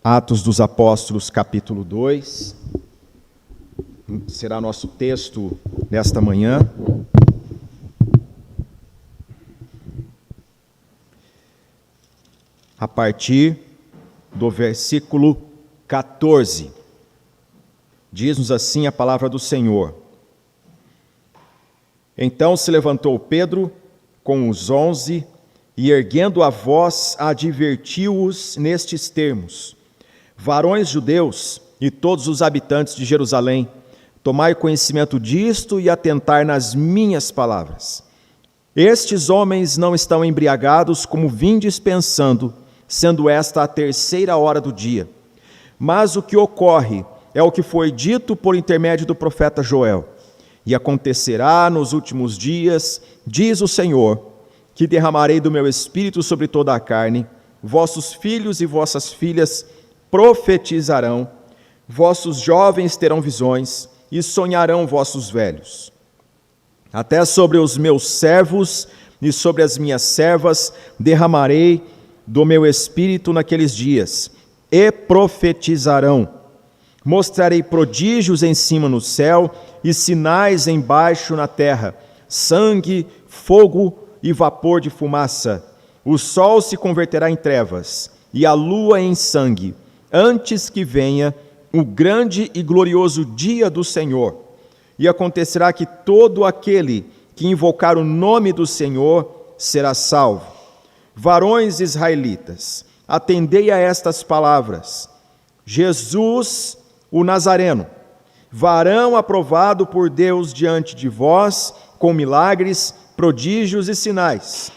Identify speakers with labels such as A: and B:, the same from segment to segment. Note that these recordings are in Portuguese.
A: Atos dos Apóstolos, capítulo 2, será nosso texto nesta manhã. A partir do versículo 14. Diz-nos assim a palavra do Senhor. Então se levantou Pedro com os 11 e, erguendo a voz, advertiu-os nestes termos: Varões judeus e todos os habitantes de Jerusalém, tomai conhecimento disto e atentai nas minhas palavras. Estes homens não estão embriagados como vindes pensando, sendo esta a 3ª hora do dia. Mas o que ocorre é o que foi dito por intermédio do profeta Joel. E acontecerá nos últimos dias, diz o Senhor, que derramarei do meu espírito sobre toda a carne, vossos filhos e vossas filhas profetizarão, vossos jovens terão visões e sonharão vossos velhos. Até sobre os meus servos e sobre as minhas servas derramarei do meu espírito naqueles dias, e profetizarão. Mostrarei prodígios em cima no céu e sinais embaixo na terra, sangue, fogo e vapor de fumaça. O sol se converterá em trevas e a lua em sangue, antes que venha o grande e glorioso dia do Senhor. E acontecerá que todo aquele que invocar o nome do Senhor será salvo. Varões israelitas, atendei a estas palavras. Jesus, o Nazareno, varão aprovado por Deus diante de vós, com milagres, prodígios e sinais,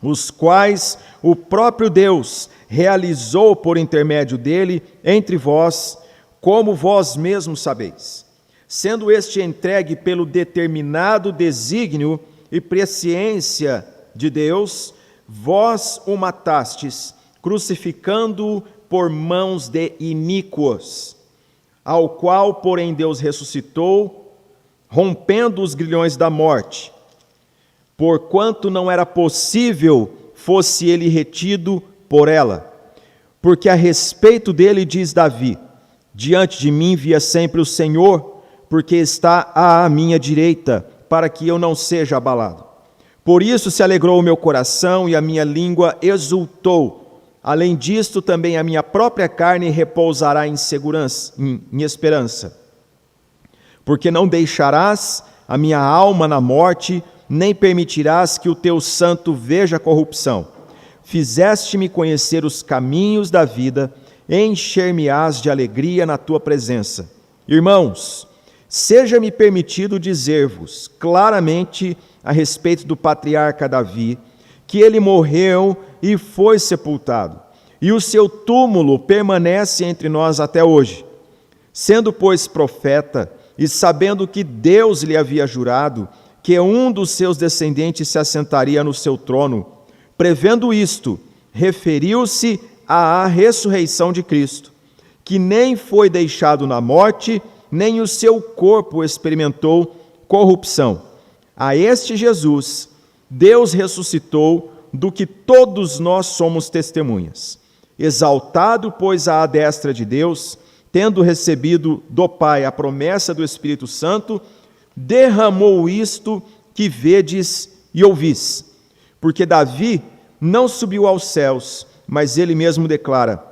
A: os quais o próprio Deus realizou por intermédio dele entre vós, como vós mesmos sabeis. Sendo este entregue pelo determinado desígnio e presciência de Deus, vós o matastes, crucificando-o por mãos de iníquos, ao qual, porém, Deus ressuscitou, rompendo os grilhões da morte, porquanto não era possível fosse ele retido por ela. Porque a respeito dele diz Davi: diante de mim via sempre o Senhor, porque está à minha direita, para que eu não seja abalado. Por isso se alegrou o meu coração e a minha língua exultou. Além disto, também a minha própria carne repousará em segurança, em esperança. Porque não deixarás a minha alma na morte, nem permitirás que o teu santo veja corrupção. Fizeste-me conhecer os caminhos da vida, encher-me-ás de alegria na tua presença. Irmãos, seja-me permitido dizer-vos claramente a respeito do patriarca Davi, que ele morreu e foi sepultado, e o seu túmulo permanece entre nós até hoje. Sendo, pois, profeta, e sabendo que Deus lhe havia jurado que um dos seus descendentes se assentaria no seu trono, prevendo isto, referiu-se à ressurreição de Cristo, que nem foi deixado na morte, nem o seu corpo experimentou corrupção. A este Jesus, Deus ressuscitou, do que todos nós somos testemunhas. Exaltado, pois, à destra de Deus, tendo recebido do Pai a promessa do Espírito Santo, derramou isto que vedes e ouvis. Porque Davi não subiu aos céus, mas ele mesmo declara: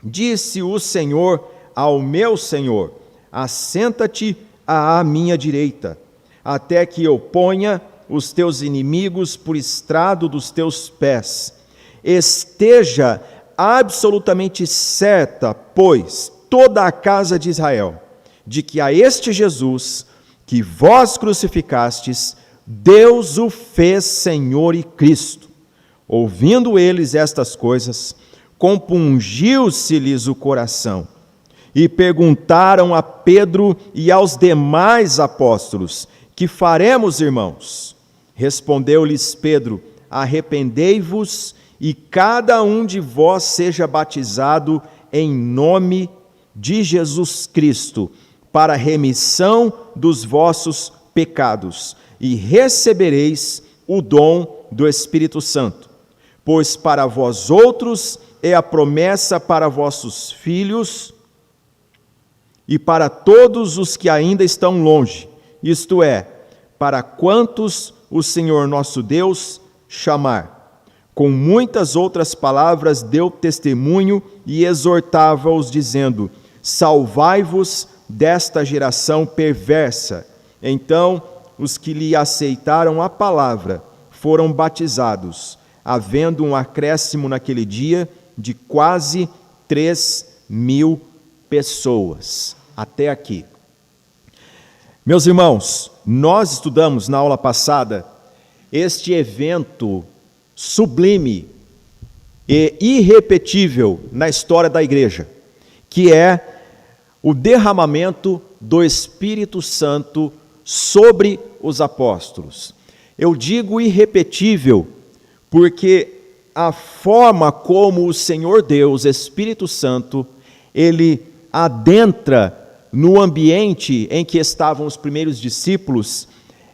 A: disse o Senhor ao meu Senhor: assenta-te à minha direita, até que eu ponha os teus inimigos por estrado dos teus pés. Esteja absolutamente certa, pois, toda a casa de Israel, de que a este Jesus, que vós crucificastes, Deus o fez Senhor e Cristo. Ouvindo eles estas coisas, compungiu-se-lhes o coração, e perguntaram a Pedro e aos demais apóstolos: que faremos, irmãos? Respondeu-lhes Pedro: arrependei-vos e cada um de vós seja batizado em nome de Jesus Cristo, para a remissão dos vossos pecados, e recebereis o dom do Espírito Santo. Pois para vós outros é a promessa para vossos filhos e para todos os que ainda estão longe, isto é, para quantos o Senhor nosso Deus chamar. Com muitas outras palavras deu testemunho e exortava-os, dizendo: salvai-vos desta geração perversa. Então os que lhe aceitaram a palavra foram batizados, havendo um acréscimo naquele dia de quase 3.000 pessoas. Até aqui. Meus irmãos, nós estudamos na aula passada este evento sublime e irrepetível na história da igreja, que é o derramamento do Espírito Santo sobre os apóstolos. Eu digo irrepetível porque a forma como o Senhor Deus, Espírito Santo, ele adentra no ambiente em que estavam os primeiros discípulos,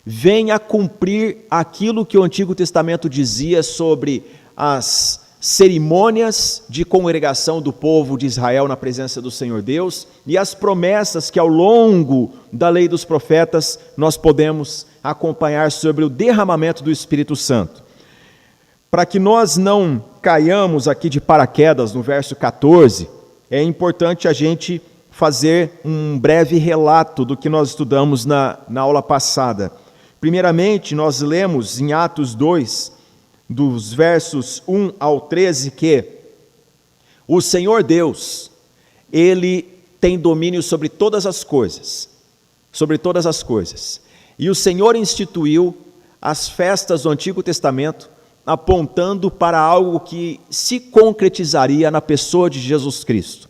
A: vem a cumprir aquilo que o Antigo Testamento dizia sobre as cerimônias de congregação do povo de Israel na presença do Senhor Deus e as promessas que ao longo da lei dos profetas nós podemos acompanhar sobre o derramamento do Espírito Santo. Para que nós não caiamos aqui de paraquedas no verso 14, é importante a gente fazer um breve relato do que nós estudamos na aula passada. Primeiramente, nós lemos em Atos 2, dos versos 1 ao 13, que o Senhor Deus, Ele tem domínio sobre todas as coisas, E o Senhor instituiu as festas do Antigo Testamento, apontando para algo que se concretizaria na pessoa de Jesus Cristo.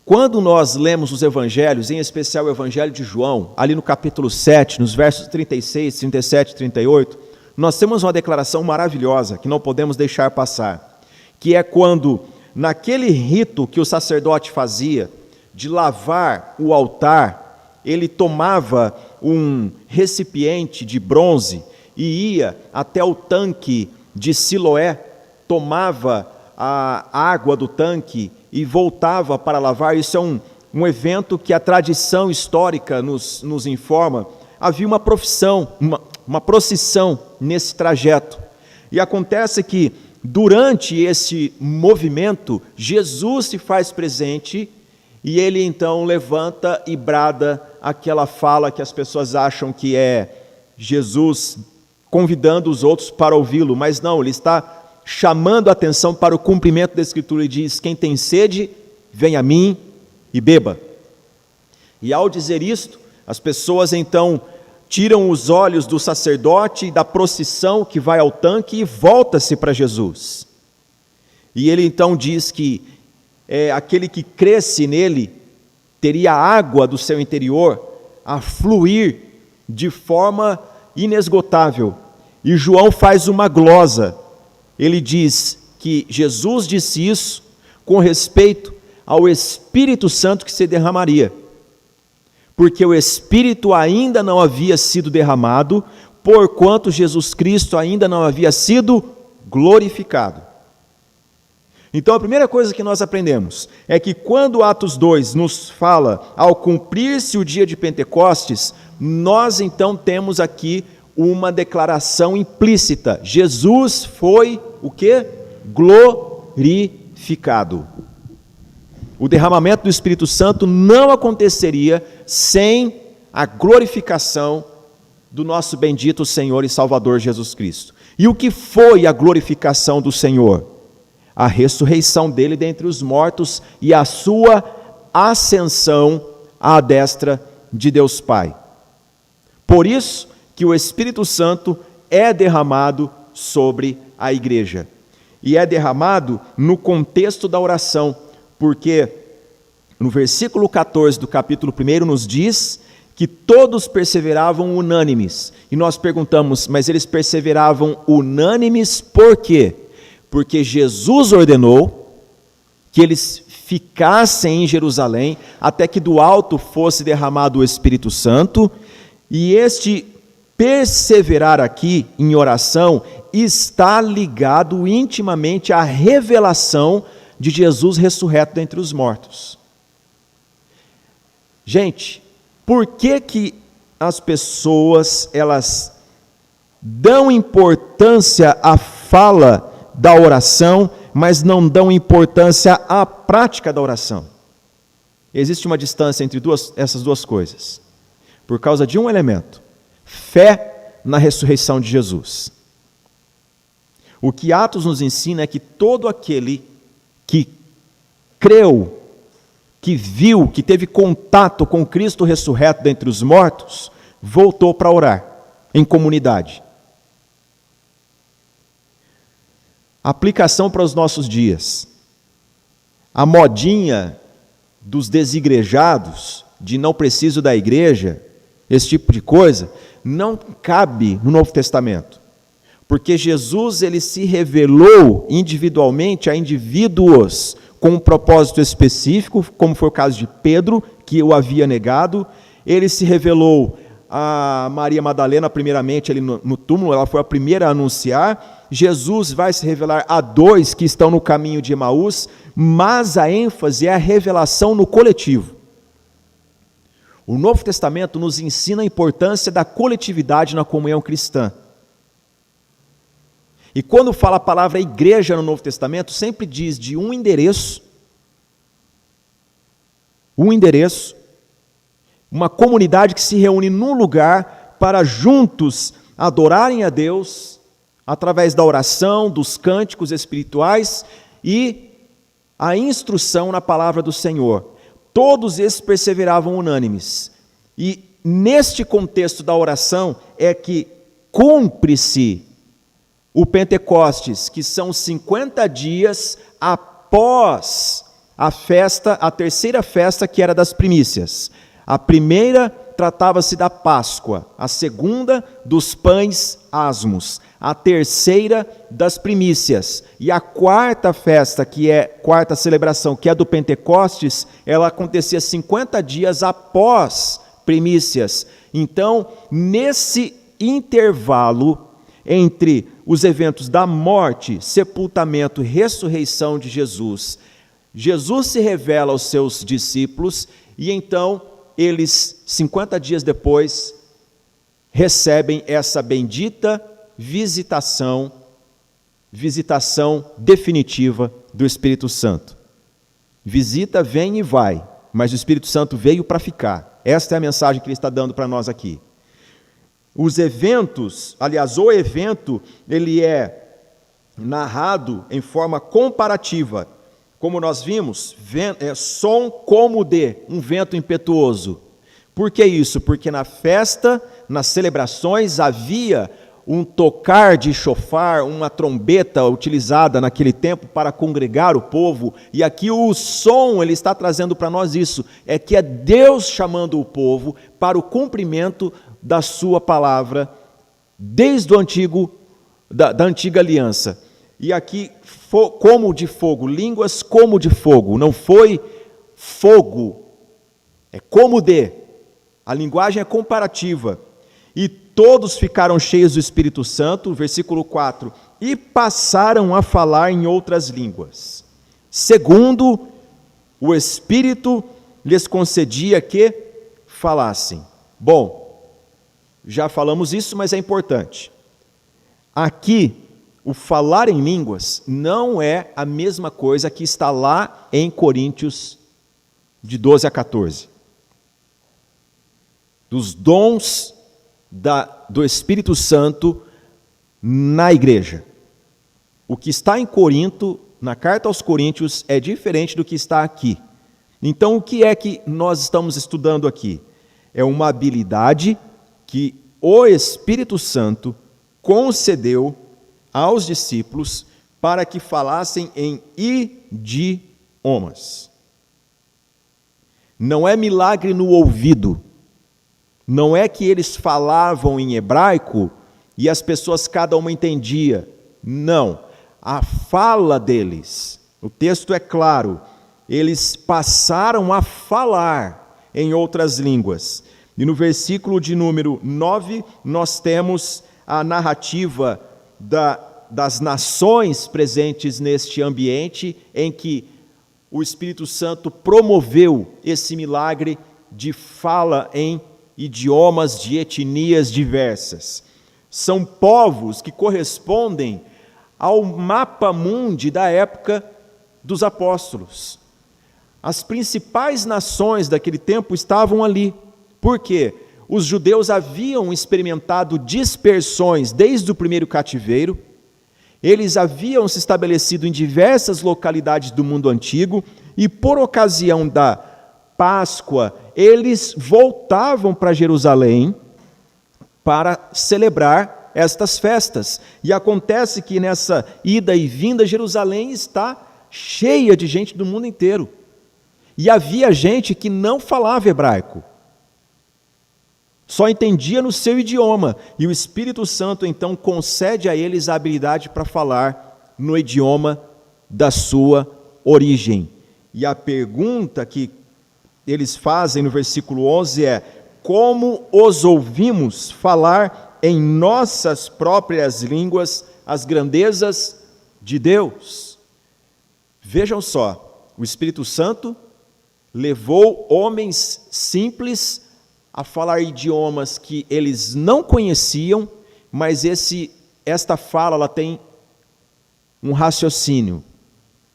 A: Quando nós lemos os evangelhos, em especial o evangelho de João, ali no capítulo 7, nos versos 36, 37 e 38, nós temos uma declaração maravilhosa que não podemos deixar passar, que é quando, naquele rito que o sacerdote fazia, de lavar o altar, ele tomava um recipiente de bronze e ia até o tanque de Siloé, tomava a água do tanque e voltava para lavar. Isso é um evento que a tradição histórica nos informa. Havia uma procissão nesse trajeto. E acontece que, durante esse movimento, Jesus se faz presente e ele então levanta e brada aquela fala que as pessoas acham que é Jesus convidando os outros para ouvi-lo, mas não, ele está chamando a atenção para o cumprimento da Escritura e diz: quem tem sede, vem a mim e beba. E ao dizer isto, as pessoas então tiram os olhos do sacerdote e da procissão que vai ao tanque e volta-se para Jesus. E ele então diz que aquele que cresce nele teria a água do seu interior a fluir de forma inesgotável. E João faz uma glosa. Ele diz que Jesus disse isso com respeito ao Espírito Santo que se derramaria, porque o Espírito ainda não havia sido derramado, porquanto Jesus Cristo ainda não havia sido glorificado. Então a primeira coisa que nós aprendemos é que quando Atos 2 nos fala ao cumprir-se o dia de Pentecostes, nós então temos aqui uma declaração implícita: Jesus foi o quê? Glorificado. O derramamento do Espírito Santo não aconteceria sem a glorificação do nosso bendito Senhor e Salvador Jesus Cristo. E o que foi a glorificação do Senhor? A ressurreição dele dentre os mortos e a sua ascensão à destra de Deus Pai. Por isso que o Espírito Santo é derramado sobre a igreja. E é derramado no contexto da oração, porque no versículo 14 do capítulo 1 nos diz que todos perseveravam unânimes. E nós perguntamos, mas eles perseveravam unânimes por quê? Porque Jesus ordenou que eles ficassem em Jerusalém até que do alto fosse derramado o Espírito Santo, e este perseverar aqui em oração está ligado intimamente à revelação de Jesus ressurreto dentre os mortos. Gente, por que as pessoas, elas dão importância à fala da oração, mas não dão importância à prática da oração? Existe uma distância entre essas duas coisas. Por causa de um elemento: fé na ressurreição de Jesus. O que Atos nos ensina é que todo aquele que creu, que viu, que teve contato com Cristo ressurreto dentre os mortos, voltou para orar em comunidade. Aplicação para os nossos dias. A modinha dos desigrejados, de não preciso da igreja, esse tipo de coisa, não cabe no Novo Testamento. Porque Jesus, ele se revelou individualmente a indivíduos com um propósito específico, como foi o caso de Pedro, que o havia negado. Ele se revelou a Maria Madalena, primeiramente, ali no túmulo, ela foi a primeira a anunciar. Jesus vai se revelar a 2 que estão no caminho de Emaús, mas a ênfase é a revelação no coletivo. O Novo Testamento nos ensina a importância da coletividade na comunhão cristã. E quando fala a palavra igreja no Novo Testamento, sempre diz de um endereço, uma comunidade que se reúne num lugar para juntos adorarem a Deus, através da oração, dos cânticos espirituais e a instrução na palavra do Senhor. Todos esses perseveravam unânimes. E neste contexto da oração é que cumpre-se o Pentecostes, que são 50 dias após a festa, a terceira festa, que era das primícias. A primeira tratava-se da Páscoa, a segunda dos pães asmos, a terceira das primícias, e a quarta festa, quarta celebração, que é do Pentecostes, ela acontecia 50 dias após primícias. Então, nesse intervalo entre os eventos da morte, sepultamento e ressurreição de Jesus, Jesus se revela aos seus discípulos e então eles, 50 dias depois, recebem essa bendita visitação definitiva do Espírito Santo. Visita, vem e vai, mas o Espírito Santo veio para ficar. Esta é a mensagem que ele está dando para nós aqui. Os eventos, aliás, o evento, ele é narrado em forma comparativa. Como nós vimos, som como de um vento impetuoso. Por que isso? Porque na festa, nas celebrações, havia um tocar de chofar, uma trombeta utilizada naquele tempo para congregar o povo. E aqui o som, ele está trazendo para nós isso, é que é Deus chamando o povo para o cumprimento da sua palavra, desde o da antiga aliança. E aqui, como de fogo, línguas como de fogo, não foi fogo, é como de, a linguagem é comparativa. E todos ficaram cheios do Espírito Santo, versículo 4, e passaram a falar em outras línguas, segundo o Espírito lhes concedia que falassem. Bom, já falamos isso, mas é importante. Aqui, o falar em línguas não é a mesma coisa que está lá em Coríntios, de 12 a 14. Dos dons do Espírito Santo na igreja. O que está em Corinto, na carta aos Coríntios, é diferente do que está aqui. Então, o que é que nós estamos estudando aqui? É uma habilidade que o Espírito Santo concedeu aos discípulos para que falassem em idiomas. Não é milagre no ouvido. Não é que eles falavam em hebraico e as pessoas cada uma entendia. Não. A fala deles, o texto é claro, eles passaram a falar em outras línguas. E no versículo de número 9, nós temos a narrativa das nações presentes neste ambiente em que o Espírito Santo promoveu esse milagre de fala em idiomas de etnias diversas. São povos que correspondem ao mapa mundi da época dos apóstolos. As principais nações daquele tempo estavam ali. Por quê? Os judeus haviam experimentado dispersões desde o primeiro cativeiro, eles haviam se estabelecido em diversas localidades do mundo antigo, e por ocasião da Páscoa, eles voltavam para Jerusalém para celebrar estas festas. E acontece que nessa ida e vinda, Jerusalém está cheia de gente do mundo inteiro. E havia gente que não falava hebraico, só entendia no seu idioma, e o Espírito Santo então concede a eles a habilidade para falar no idioma da sua origem. E a pergunta que eles fazem no versículo 11 é: como os ouvimos falar em nossas próprias línguas as grandezas de Deus? Vejam só, o Espírito Santo levou homens simples a falar idiomas que eles não conheciam, mas esta fala ela tem um raciocínio.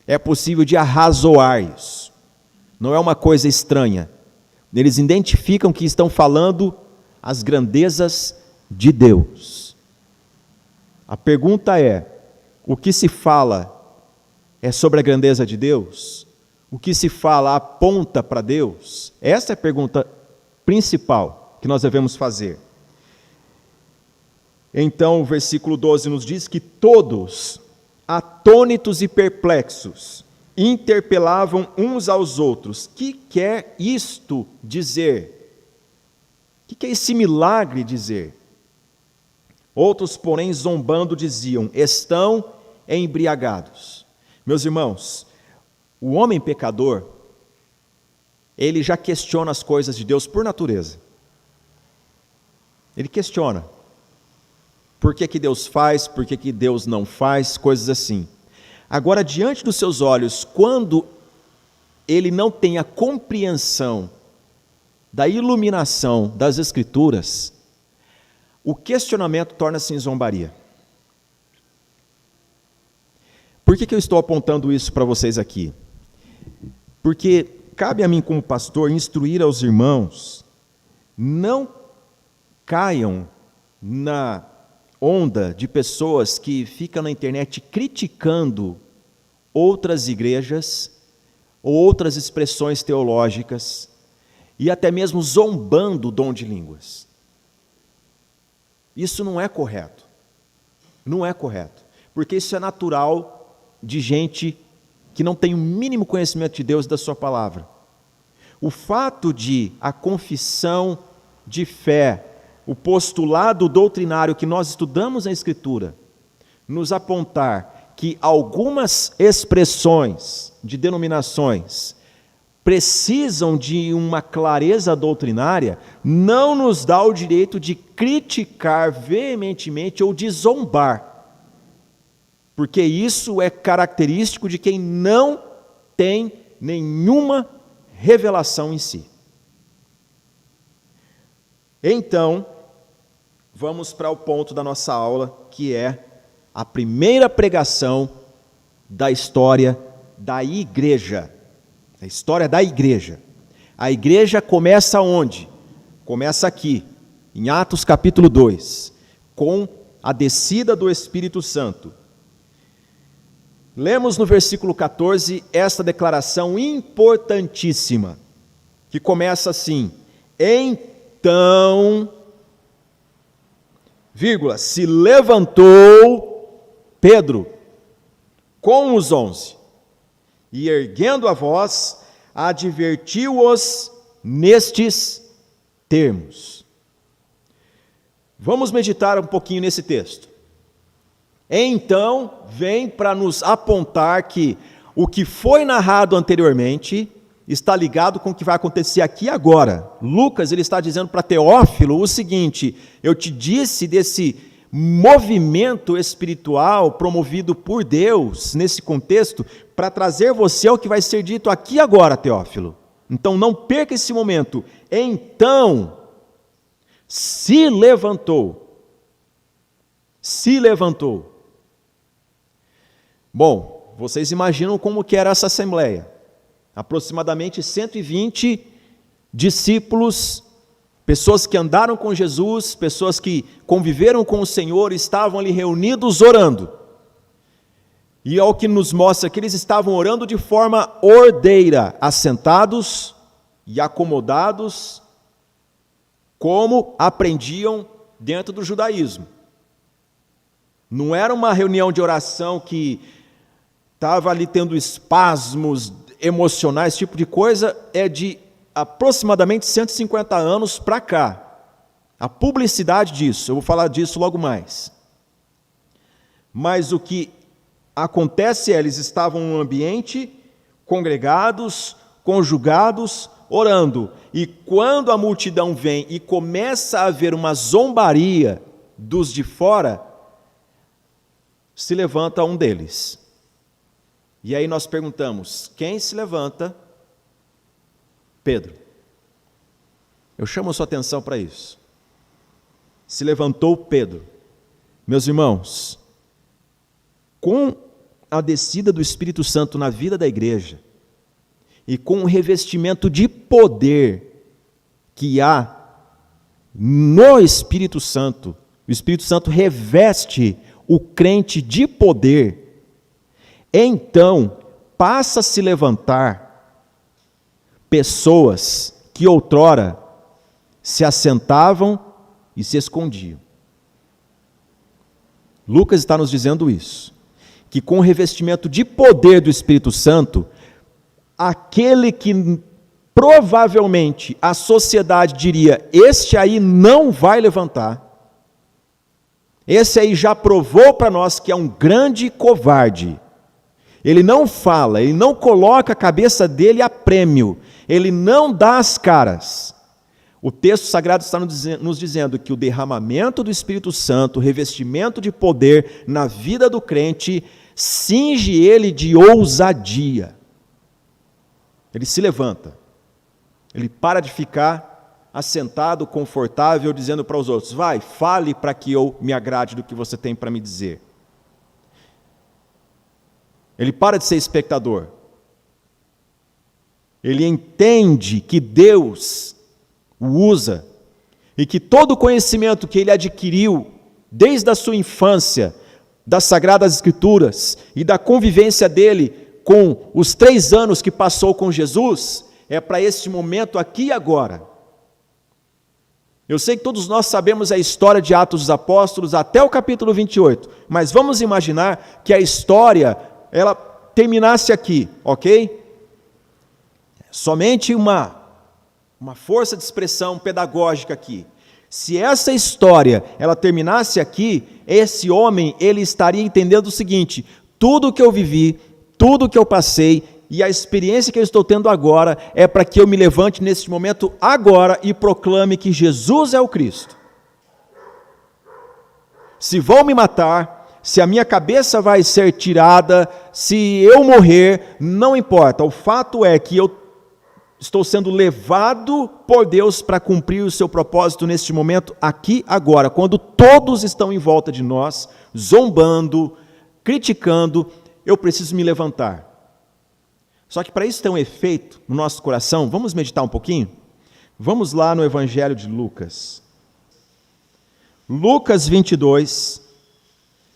A: É possível de arrazoar isso. Não é uma coisa estranha. Eles identificam que estão falando as grandezas de Deus. A pergunta é: o que se fala é sobre a grandeza de Deus? O que se fala aponta para Deus? Essa é a pergunta principal que nós devemos fazer. Então, o versículo 12 nos diz que todos, atônitos e perplexos, interpelavam uns aos outros: que quer isto dizer? Que quer esse milagre dizer? Outros, porém, zombando, diziam: estão embriagados. Meus irmãos, o homem pecador, ele já questiona as coisas de Deus por natureza. Ele questiona. Por que Deus faz, por que Deus não faz, coisas assim. Agora, diante dos seus olhos, quando ele não tem a compreensão da iluminação das Escrituras, o questionamento torna-se em zombaria. Por que eu estou apontando isso para vocês aqui? Porque cabe a mim, como pastor, instruir aos irmãos: não caiam na onda de pessoas que ficam na internet criticando outras igrejas ou outras expressões teológicas e até mesmo zombando o dom de línguas. Isso não é correto. Não é correto. Porque isso é natural de gente que não tem o mínimo conhecimento de Deus e da sua palavra. O fato de a confissão de fé, o postulado doutrinário que nós estudamos na Escritura, nos apontar que algumas expressões de denominações precisam de uma clareza doutrinária, não nos dá o direito de criticar veementemente ou de zombar, porque isso é característico de quem não tem nenhuma revelação em si. Então, vamos para o ponto da nossa aula, que é a primeira pregação da história da igreja. A história da igreja. A igreja começa onde? Começa aqui, em Atos capítulo 2, com a descida do Espírito Santo. Lemos no versículo 14 esta declaração importantíssima, que começa assim: então, se levantou Pedro com os 11, e erguendo a voz, advertiu-os nestes termos. Vamos meditar um pouquinho nesse texto. Então, vem para nos apontar que o que foi narrado anteriormente está ligado com o que vai acontecer aqui e agora. Lucas ele está dizendo para Teófilo o seguinte: eu te disse desse movimento espiritual promovido por Deus, nesse contexto, para trazer você ao que vai ser dito aqui e agora, Teófilo. Então não perca esse momento. Então, se levantou. Se levantou. Bom, vocês imaginam como que era essa assembleia. Aproximadamente 120 discípulos, pessoas que andaram com Jesus, pessoas que conviveram com o Senhor, estavam ali reunidos orando. E ao que nos mostra que eles estavam orando de forma ordeira, assentados e acomodados, como aprendiam dentro do judaísmo. Não era uma reunião de oração que estava ali tendo espasmos emocionais, esse tipo de coisa, é de aproximadamente 150 anos para cá. A publicidade disso, eu vou falar disso logo mais. Mas o que acontece é, eles estavam num ambiente, congregados, conjugados, orando. E quando a multidão vem e começa a haver uma zombaria dos de fora, se levanta um deles. E aí nós perguntamos, quem se levanta? Pedro. Eu chamo a sua atenção para isso. Se levantou Pedro. Meus irmãos, com a descida do Espírito Santo na vida da igreja e com o revestimento de poder que há no Espírito Santo, o Espírito Santo reveste o crente de poder, então passa a se levantar pessoas que outrora se assentavam e se escondiam. Lucas está nos dizendo isso, que com o revestimento de poder do Espírito Santo, aquele que provavelmente a sociedade diria, este aí não vai levantar, esse aí já provou para nós que é um grande covarde, ele não fala, ele não coloca a cabeça dele a prêmio, ele não dá as caras. O texto sagrado está nos dizendo que o derramamento do Espírito Santo, o revestimento de poder na vida do crente, cinge ele de ousadia. Ele se levanta, ele para de ficar assentado, confortável, dizendo para os outros, vai, fale para que eu me agrade do que você tem para me dizer. Ele para de ser espectador. Ele entende que Deus o usa e que todo o conhecimento que ele adquiriu desde a sua infância, das Sagradas Escrituras e da convivência dele com os 3 anos que passou com Jesus, é para este momento aqui e agora. Eu sei que todos nós sabemos a história de Atos dos Apóstolos até o capítulo 28, mas vamos imaginar que a história, ela terminasse aqui, ok? Somente uma força de expressão pedagógica aqui. Se essa história, ela terminasse aqui, esse homem, ele estaria entendendo o seguinte, tudo o que eu vivi, tudo o que eu passei, e a experiência que eu estou tendo agora, é para que eu me levante neste momento agora e proclame que Jesus é o Cristo. Se vão me matar, se a minha cabeça vai ser tirada, se eu morrer, não importa, o fato é que eu estou sendo levado por Deus para cumprir o seu propósito neste momento, aqui, agora, quando todos estão em volta de nós, zombando, criticando, eu preciso me levantar. Só que para isso ter um efeito no nosso coração, vamos meditar um pouquinho? Vamos lá no Evangelho de Lucas. Lucas 22,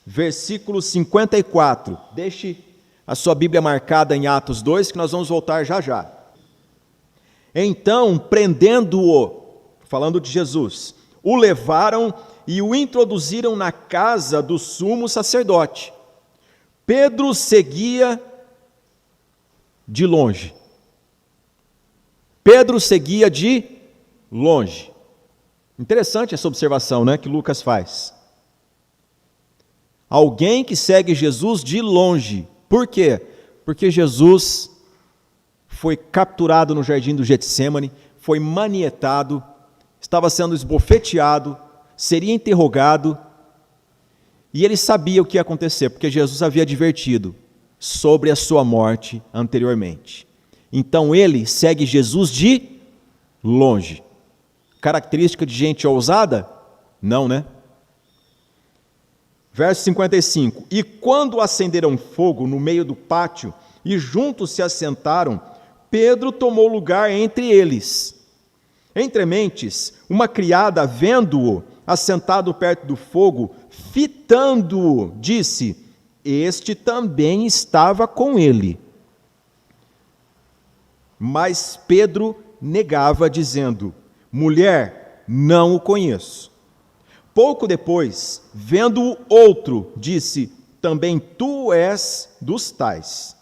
A: versículo 54. Deixe a sua Bíblia marcada em Atos 2, que nós vamos voltar já já. Então, prendendo-o, falando de Jesus, o levaram e o introduziram na casa do sumo sacerdote. Pedro seguia de longe. Pedro seguia de longe. Interessante essa observação, né, que Lucas faz. Alguém que segue Jesus de longe. Por quê? Porque Jesus foi capturado no jardim do Getsêmani, foi manietado, estava sendo esbofeteado, seria interrogado, E ele sabia o que ia acontecer, porque Jesus havia advertido sobre a sua morte anteriormente. Então ele segue Jesus de longe. Característica de gente ousada? Não, né? Verso 55. E quando acenderam fogo no meio do pátio e juntos se assentaram, Pedro tomou lugar entre eles. Entre mentes, uma criada, vendo-o assentado perto do fogo, fitando-o, disse: este também estava com ele. Mas Pedro negava, dizendo: mulher, não o conheço. Pouco depois, vendo-o outro, disse: também tu és dos tais.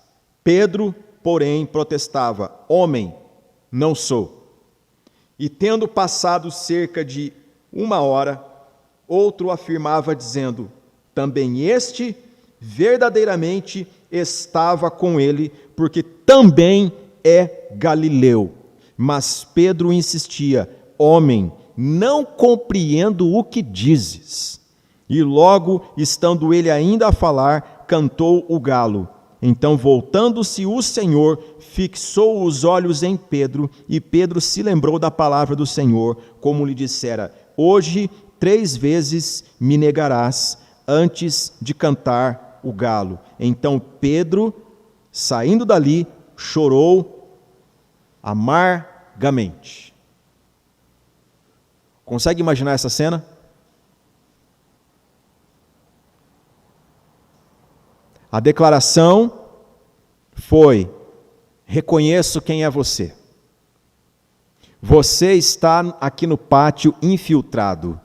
A: Pedro, porém, protestava: homem, não sou. E tendo passado cerca de 1 hora, outro afirmava, dizendo: também este verdadeiramente estava com ele, porque também é galileu. Mas Pedro insistia: homem, não compreendo o que dizes. E logo, estando ele ainda a falar, cantou o galo. Então, voltando-se o Senhor, fixou os olhos em Pedro, e Pedro se lembrou da palavra do Senhor, como lhe dissera: hoje 3 vezes me negarás, antes de cantar o galo. Então Pedro, saindo dali, chorou amargamente. Consegue imaginar essa cena? A declaração foi: reconheço quem é você. Você está aqui no pátio infiltrado,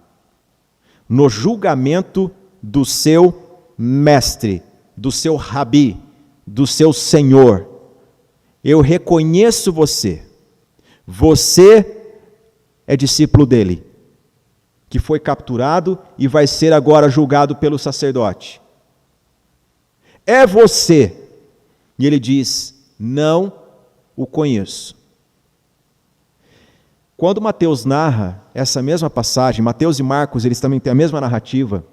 A: no julgamento do seu mestre, do seu rabi, do seu senhor. Eu reconheço você. Você é discípulo dele, que foi capturado e vai ser agora julgado pelo sacerdote. É você. E ele diz: não o conheço. Quando Mateus narra essa mesma passagem, Mateus e Marcos, eles também têm a mesma narrativa,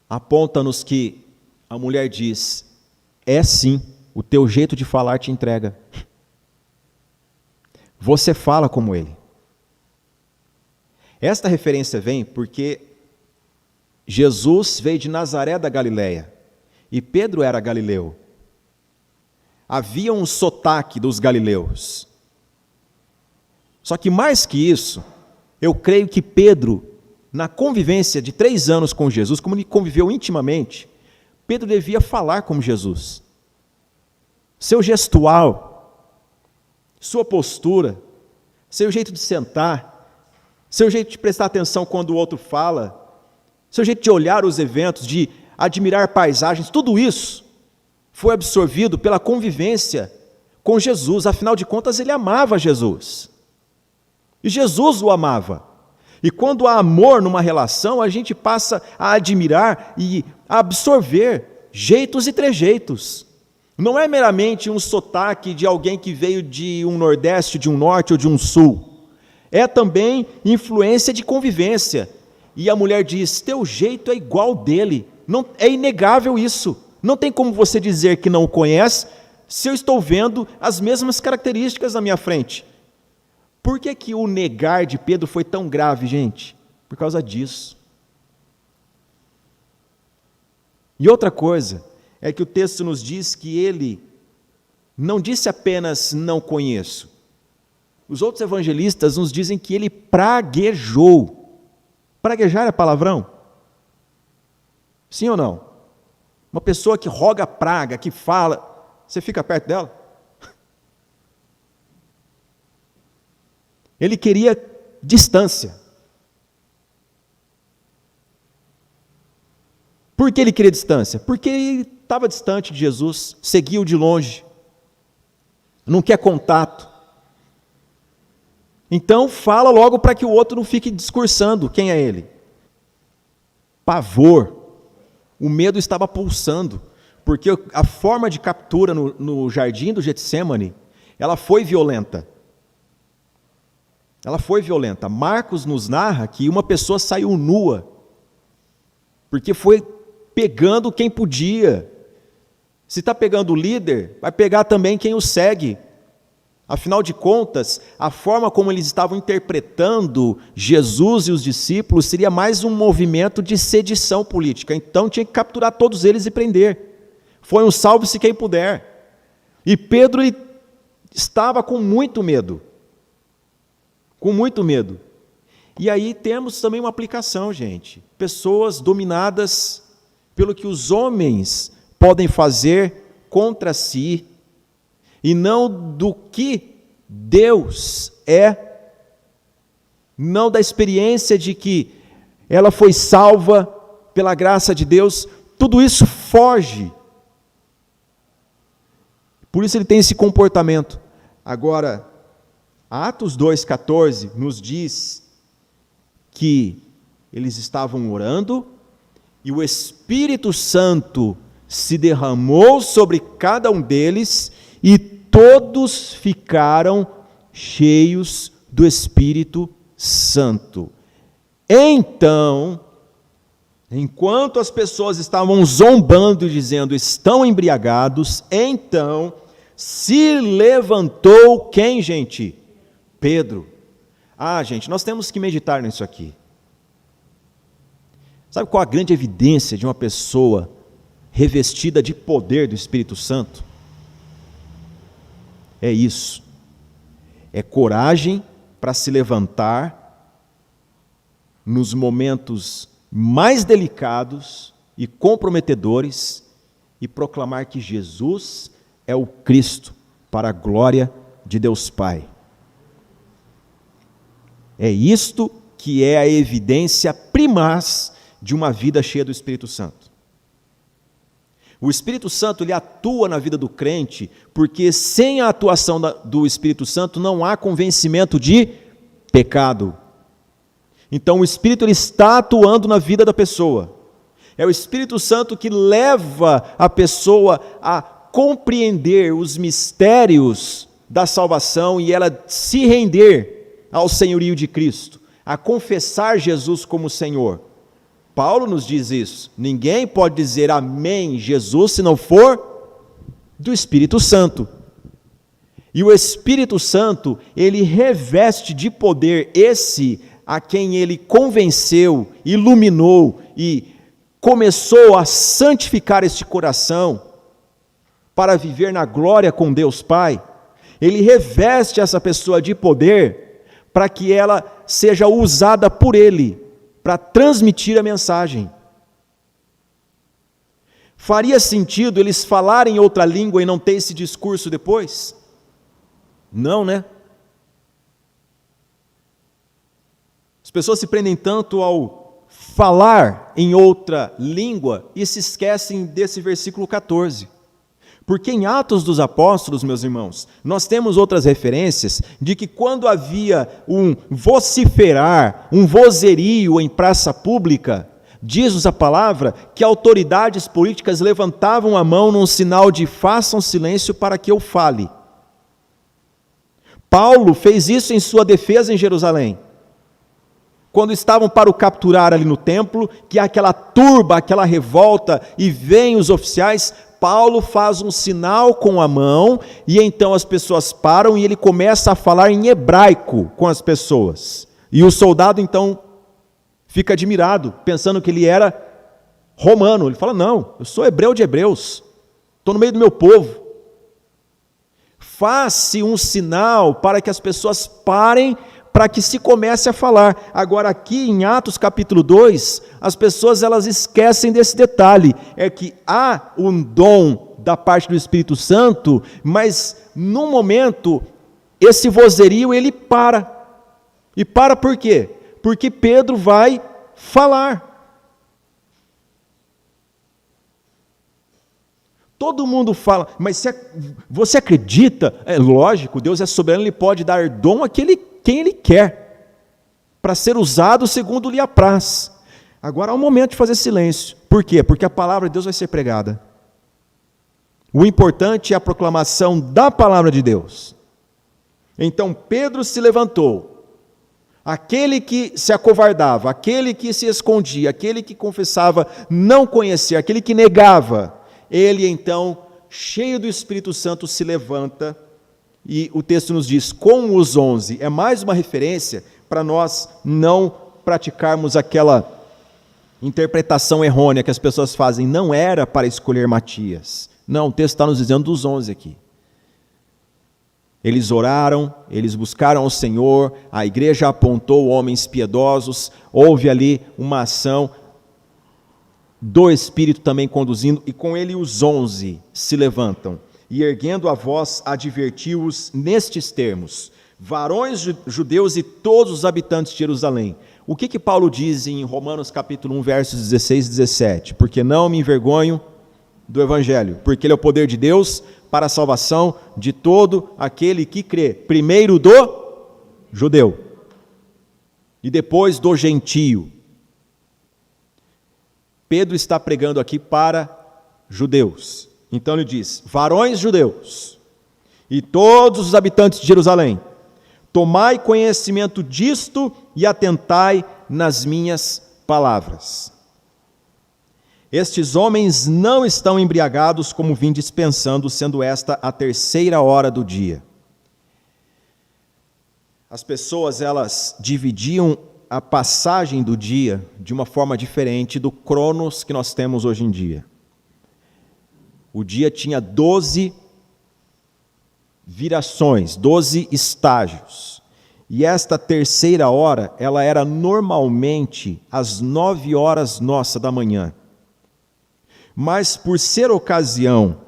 A: aponta-nos que a mulher diz: é sim, o teu jeito de falar te entrega. Você fala como ele. Esta referência vem porque Jesus veio de Nazaré da Galileia e Pedro era galileu. Havia um sotaque dos galileus. Só que mais que isso, eu creio que Pedro, na convivência de 3 anos com Jesus, como ele conviveu intimamente, Pedro devia falar como Jesus. Seu gestual, sua postura, seu jeito de sentar, seu jeito de prestar atenção quando o outro fala, seu jeito de olhar os eventos, de admirar paisagens, tudo isso foi absorvido pela convivência com Jesus. Afinal de contas, ele amava Jesus. E Jesus o amava. E quando há amor numa relação, a gente passa a admirar e a absorver jeitos e trejeitos. Não é meramente um sotaque de alguém que veio de um nordeste, de um norte ou de um sul. É também influência de convivência. E a mulher diz: teu jeito é igual dele. Não, é inegável isso. Não tem como você dizer que não o conhece se eu estou vendo as mesmas características na minha frente. Por que que o negar de Pedro foi tão grave, gente? Por causa disso. E outra coisa é que o texto nos diz que ele não disse apenas não conheço. Os outros evangelistas nos dizem que ele praguejou. Praguejar é palavrão? Sim ou não? Uma pessoa que roga praga, que fala, você fica perto dela? Ele queria distância. Por que ele queria distância? Porque ele estava distante de Jesus, seguiu de longe, não quer contato. Então fala logo para que o outro não fique discursando quem é ele. Pavor. O medo estava pulsando, porque a forma de captura no jardim do Getsêmani, ela foi violenta. Ela foi violenta. Marcos nos narra que uma pessoa saiu nua porque foi pegando quem podia. Se está pegando o líder, vai pegar também quem o segue. Afinal de contas, a forma como eles estavam interpretando Jesus e os discípulos seria mais um movimento de sedição política. Então tinha que capturar todos eles e prender. Foi um salve-se quem puder. E Pedro ele estava com muito medo. Com muito medo. E aí temos também uma aplicação, gente. Pessoas dominadas pelo que os homens podem fazer contra si, e não do que Deus é, não da experiência de que ela foi salva pela graça de Deus, tudo isso foge. Por isso ele tem esse comportamento. Agora, Atos 2,14 nos diz que eles estavam orando e o Espírito Santo se derramou sobre cada um deles e todos ficaram cheios do Espírito Santo. Então, enquanto as pessoas estavam zombando e dizendo, estão embriagados, então se levantou quem, gente? Pedro. Gente, nós temos que meditar nisso aqui. Sabe qual a grande evidência de uma pessoa revestida de poder do Espírito Santo? É isso. É coragem para se levantar nos momentos mais delicados e comprometedores e proclamar que Jesus é o Cristo para a glória de Deus Pai. É isto que é a evidência primaz de uma vida cheia do Espírito Santo. O Espírito Santo ele atua na vida do crente, porque sem a atuação do Espírito Santo não há convencimento de pecado. Então o Espírito ele está atuando na vida da pessoa. É o Espírito Santo que leva a pessoa a compreender os mistérios da salvação e ela se render ao senhorio de Cristo, a confessar Jesus como Senhor. Paulo nos diz isso. Ninguém pode dizer amém, Jesus, se não for do Espírito Santo. E o Espírito Santo, ele reveste de poder esse a quem ele convenceu, iluminou e começou a santificar este coração para viver na glória com Deus Pai. Ele reveste essa pessoa de poder para que ela seja usada por ele para transmitir a mensagem. Faria sentido eles falarem outra língua e não ter esse discurso depois? Não, né? As pessoas se prendem tanto ao falar em outra língua e se esquecem desse versículo 14. Porque em Atos dos Apóstolos, meus irmãos, nós temos outras referências de que quando havia um vociferar, um vozerio em praça pública, diz-nos a palavra que autoridades políticas levantavam a mão num sinal de façam silêncio para que eu fale. Paulo fez isso em sua defesa em Jerusalém. Quando estavam para o capturar ali no templo, que há aquela turba, aquela revolta, e vêm os oficiais, Paulo faz um sinal com a mão, e então as pessoas param, e ele começa a falar em hebraico com as pessoas. E o soldado então fica admirado, pensando que ele era romano. Ele fala, não, eu sou hebreu de hebreus, estou no meio do meu povo. Faz-se um sinal para que as pessoas parem, para que se comece a falar. Agora aqui em Atos capítulo 2, as pessoas elas esquecem desse detalhe, é que há um dom da parte do Espírito Santo, mas num momento, esse vozerio ele para. E para por quê? Porque Pedro vai falar. Todo mundo fala, mas você acredita? É lógico, Deus é soberano, Ele pode dar dom àquele quem Ele quer, para ser usado segundo lhe apraz. Agora é o momento de fazer silêncio. Por quê? Porque a palavra de Deus vai ser pregada. O importante é a proclamação da palavra de Deus. Então Pedro se levantou, Aquele que se acovardava, aquele que se escondia, aquele que confessava não conhecer, aquele que negava, ele então, cheio do Espírito Santo, se levanta e o texto nos diz, com os 11, é mais uma referência para nós não praticarmos aquela interpretação errônea que as pessoas fazem, não era para escolher Matias. Não, o texto está nos dizendo dos 11 aqui. Eles oraram, eles buscaram o Senhor, a igreja apontou homens piedosos, houve ali uma ação do Espírito também conduzindo, e com ele os 11 se levantam, e erguendo a voz, advertiu-os nestes termos, varões judeus e todos os habitantes de Jerusalém. O que Paulo diz em Romanos capítulo 1, versos 16 e 17? Porque não me envergonho do Evangelho, porque ele é o poder de Deus para a salvação de todo aquele que crê, primeiro do judeu, e depois do gentio. Pedro está pregando aqui para judeus, então ele diz, varões judeus, e todos os habitantes de Jerusalém, tomai conhecimento disto e atentai nas minhas palavras. Estes homens não estão embriagados como vim dispensando, sendo esta a 3ª hora do dia. As pessoas, elas dividiam a passagem do dia de uma forma diferente do cronos que nós temos hoje em dia. O dia tinha 12 virações, 12 estágios. E esta 3ª hora, ela era normalmente às 9 horas nossa da manhã. Mas por ser ocasião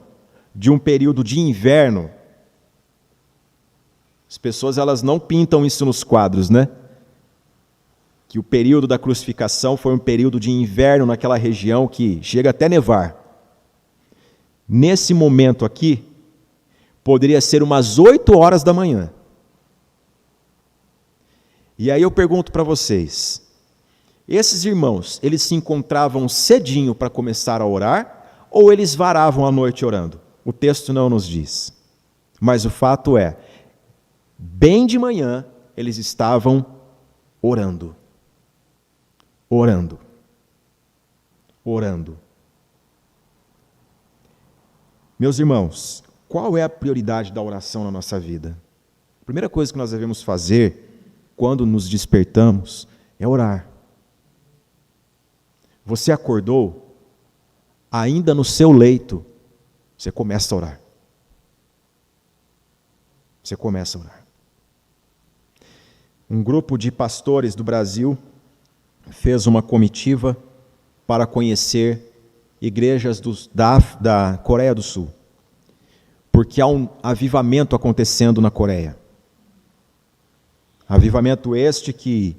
A: de um período de inverno, as pessoas elas não pintam isso nos quadros, né? Que o período da crucificação foi um período de inverno naquela região que chega até nevar. Nesse momento aqui, poderia ser umas 8 horas da manhã. E aí eu pergunto para vocês, esses irmãos, eles se encontravam cedinho para começar a orar, ou eles varavam a noite orando? O texto não nos diz. Mas o fato é, bem de manhã, eles estavam orando. Orando. Orando. Meus irmãos, qual é a prioridade da oração na nossa vida? A primeira coisa que nós devemos fazer, quando nos despertamos, é orar. Você acordou, ainda no seu leito, você começa a orar. Você começa a orar. Um grupo de pastores do Brasil fez uma comitiva para conhecer igrejas da Coreia do Sul, porque há um avivamento acontecendo na Coreia. Avivamento este que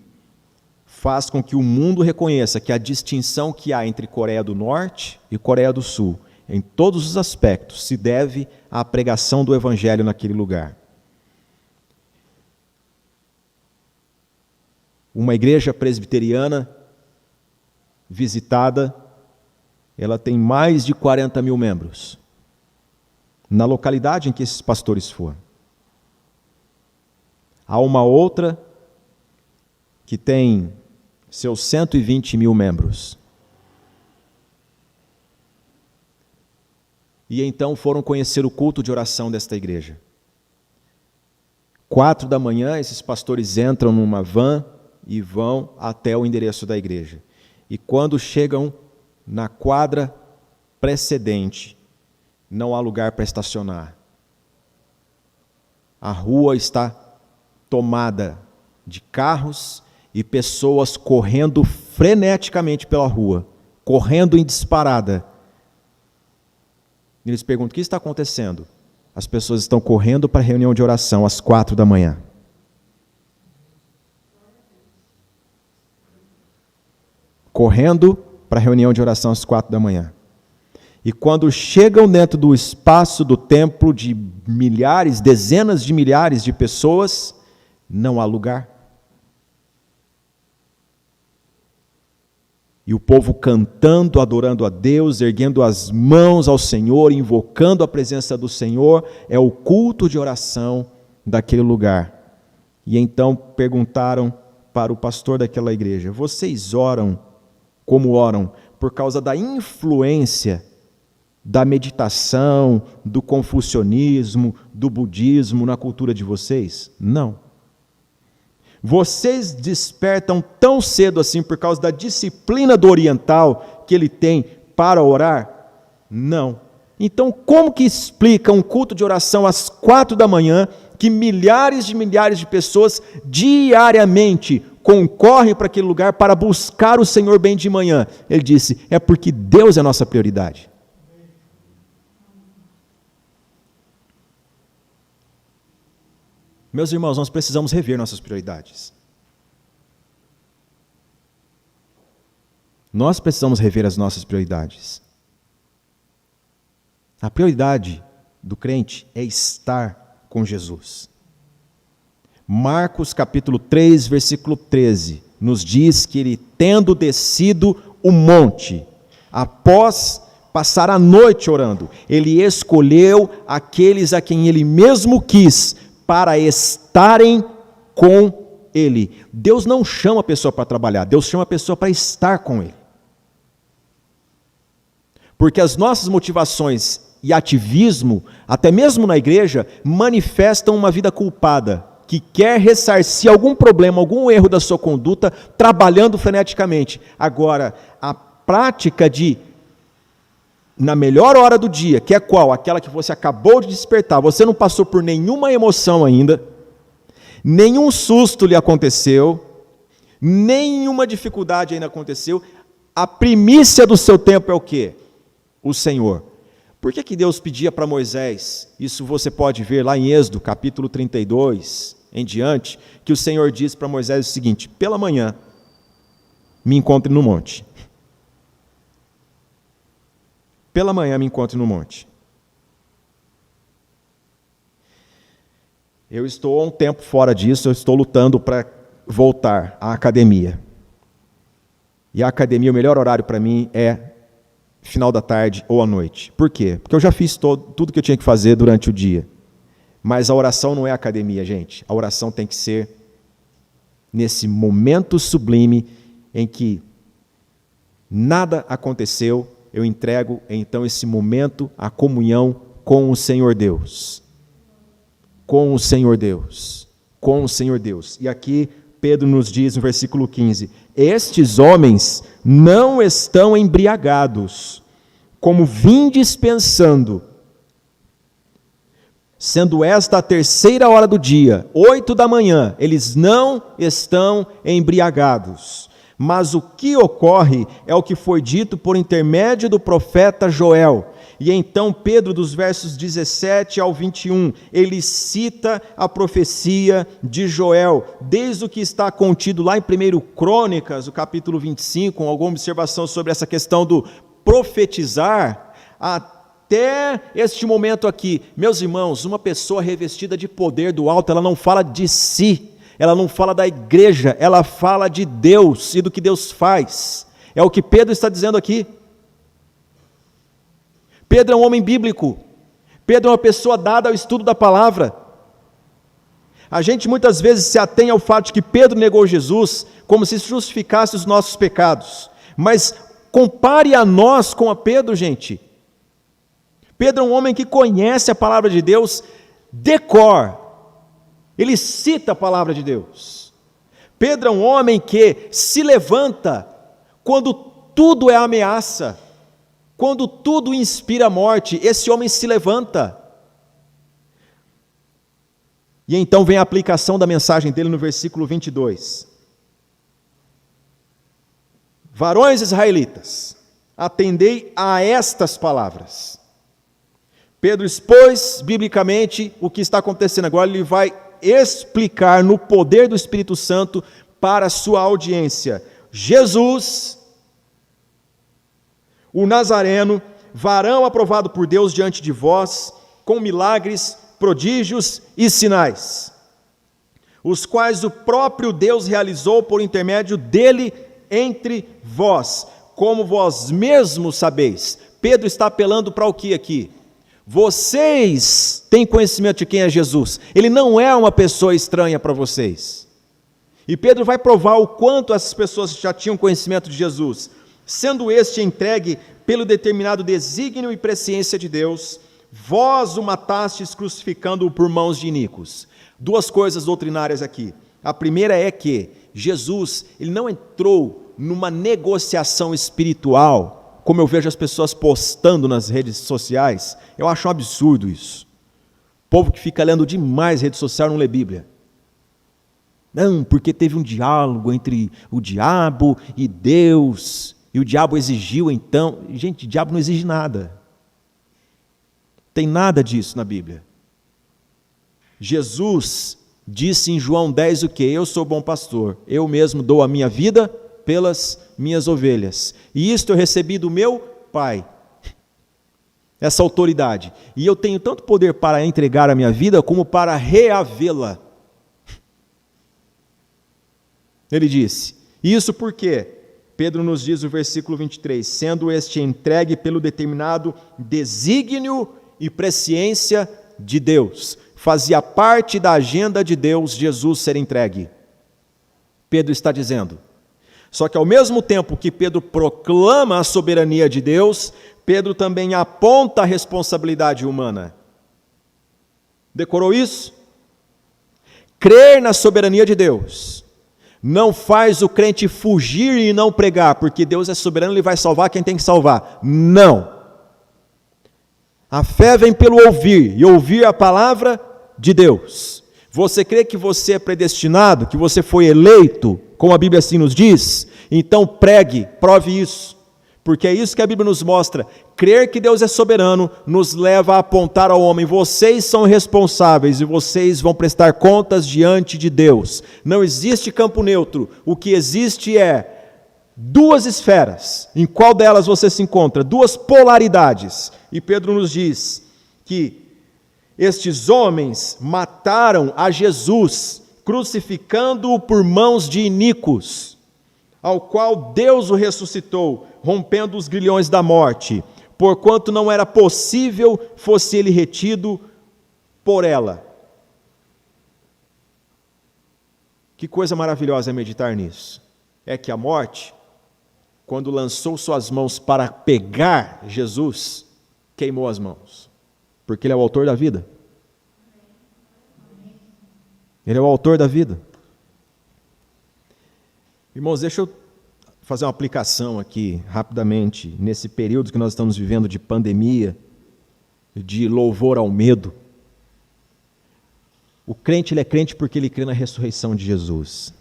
A: faz com que o mundo reconheça que a distinção que há entre Coreia do Norte e Coreia do Sul, em todos os aspectos, se deve à pregação do Evangelho naquele lugar. Uma igreja presbiteriana visitada, ela tem mais de 40 mil membros, na localidade em que esses pastores foram. Há uma outra que tem seus 120 mil membros. E então foram conhecer o culto de oração desta igreja. 4 da manhã, esses pastores entram numa van e vão até o endereço da igreja. E quando chegam na quadra precedente, não há lugar para estacionar. A rua está tomada de carros e pessoas correndo freneticamente pela rua, correndo em disparada. E eles perguntam, o que está acontecendo? As pessoas estão correndo para a reunião de oração às 4 da manhã. Correndo para a reunião de oração às 4 da manhã. E quando chegam dentro do espaço do templo de milhares, dezenas de milhares de pessoas, não há lugar. E o povo cantando, adorando a Deus, erguendo as mãos ao Senhor, invocando a presença do Senhor, é o culto de oração daquele lugar. E então perguntaram para o pastor daquela igreja: vocês oram como oram por causa da influência da meditação, do confucionismo, do budismo na cultura de vocês? Não. Vocês despertam tão cedo assim por causa da disciplina do oriental que ele tem para orar? Não. Então, como que explica um culto de oração às 4 da manhã, que milhares de pessoas diariamente concorrem para aquele lugar para buscar o Senhor bem de manhã? Ele disse: é porque Deus é a nossa prioridade. Meus irmãos, nós precisamos rever nossas prioridades. Nós precisamos rever as nossas prioridades. A prioridade do crente é estar com Jesus. Marcos capítulo 3, versículo 13, nos diz que ele, tendo descido o monte, após passar a noite orando, ele escolheu aqueles a quem ele mesmo quis para estarem com ele. Deus não chama a pessoa para trabalhar, Deus chama a pessoa para estar com ele. Porque as nossas motivações e ativismo, até mesmo na igreja, manifestam uma vida culpada, que quer ressarcir algum problema, algum erro da sua conduta, trabalhando freneticamente. Agora, a prática de, na melhor hora do dia, que é qual? Aquela que você acabou de despertar, você não passou por nenhuma emoção ainda, nenhum susto lhe aconteceu, nenhuma dificuldade ainda aconteceu, a primícia do seu tempo é o quê? O Senhor. Por que Deus pedia para Moisés, isso você pode ver lá em Êxodo, capítulo 32, em diante, que o Senhor diz para Moisés o seguinte: pela manhã, me encontre no monte. Pela manhã me encontre no monte. Eu estou há um tempo fora disso, eu estou lutando para voltar à academia. E a academia, o melhor horário para mim é final da tarde ou à noite. Por quê? Porque eu já fiz tudo que eu tinha que fazer durante o dia. Mas a oração não é academia, gente. A oração tem que ser nesse momento sublime em que nada aconteceu, eu entrego então esse momento à comunhão com o Senhor Deus. Com o Senhor Deus. Com o Senhor Deus. E aqui Pedro nos diz no versículo 15: estes homens não estão embriagados, como vindes pensando, sendo esta a 3ª hora do dia, 8 da manhã, eles não estão embriagados. Mas o que ocorre é o que foi dito por intermédio do profeta Joel. E então Pedro, dos versos 17 ao 21, ele cita a profecia de Joel, desde o que está contido lá em 1 Crônicas, o capítulo 25, com alguma observação sobre essa questão do profetizar, até este momento aqui. Meus irmãos, uma pessoa revestida de poder do alto, ela não fala de si, ela não fala da igreja, ela fala de Deus e do que Deus faz. É o que Pedro está dizendo aqui. Pedro é um homem bíblico. Pedro é uma pessoa dada ao estudo da palavra. A gente muitas vezes se atém ao fato de que Pedro negou Jesus como se justificasse os nossos pecados. Mas compare a nós com a Pedro, gente. Pedro é um homem que conhece a palavra de Deus de cor. Ele cita a palavra de Deus. Pedro é um homem que se levanta quando tudo é ameaça. Quando tudo inspira a morte, esse homem se levanta. E então vem a aplicação da mensagem dele no versículo 22. Varões israelitas, atendei a estas palavras. Pedro expôs biblicamente o que está acontecendo agora, ele vai explicar no poder do Espírito Santo para a sua audiência. Jesus, o Nazareno, varão aprovado por Deus diante de vós, com milagres, prodígios e sinais, os quais o próprio Deus realizou por intermédio dele entre vós, como vós mesmos sabeis. Pedro está apelando para o que aqui? Vocês têm conhecimento de quem é Jesus. Ele não é uma pessoa estranha para vocês. E Pedro vai provar o quanto essas pessoas já tinham conhecimento de Jesus, sendo este entregue pelo determinado desígnio e presciência de Deus, vós o matastes crucificando-o por mãos de iníquos. Duas coisas doutrinárias aqui. A primeira é que Jesus, ele não entrou numa negociação espiritual, como eu vejo as pessoas postando nas redes sociais. Eu acho um absurdo isso. O povo que fica lendo demais rede social não lê Bíblia. Não, porque teve um diálogo entre o diabo e Deus, e o diabo exigiu então... Gente, o diabo não exige nada. Tem nada disso na Bíblia. Jesus disse em João 10 o quê? Eu sou bom pastor, eu mesmo dou a minha vida pelas minhas ovelhas. E isto eu recebi do meu Pai. Essa autoridade. E eu tenho tanto poder para entregar a minha vida, como para reavê-la. Ele disse, isso porque, Pedro nos diz no versículo 23, sendo este entregue pelo determinado desígnio e presciência de Deus. Fazia parte da agenda de Deus Jesus ser entregue. Pedro está dizendo. Só que ao mesmo tempo que Pedro proclama a soberania de Deus, Pedro também aponta a responsabilidade humana. Decorou isso? Crer na soberania de Deus não faz o crente fugir e não pregar, porque Deus é soberano, Ele vai salvar quem tem que salvar. Não. A fé vem pelo ouvir, e ouvir a palavra de Deus. Você crê que você é predestinado, que você foi eleito, como a Bíblia assim nos diz? Então pregue, prove isso. Porque é isso que a Bíblia nos mostra. Crer que Deus é soberano nos leva a apontar ao homem, vocês são responsáveis e vocês vão prestar contas diante de Deus. Não existe campo neutro, o que existe é duas esferas. Em qual delas você se encontra? Duas polaridades. E Pedro nos diz que estes homens mataram a Jesus, crucificando-o por mãos de iníquos, ao qual Deus o ressuscitou, rompendo os grilhões da morte, porquanto não era possível fosse ele retido por ela. Que coisa maravilhosa é meditar nisso. É que a morte, quando lançou suas mãos para pegar Jesus, queimou as mãos, porque Ele é o autor da vida. Ele é o autor da vida. Irmãos, deixa eu fazer uma aplicação aqui, rapidamente, nesse período que nós estamos vivendo de pandemia, de louvor ao medo. O crente, ele é crente porque ele crê na ressurreição de Jesus.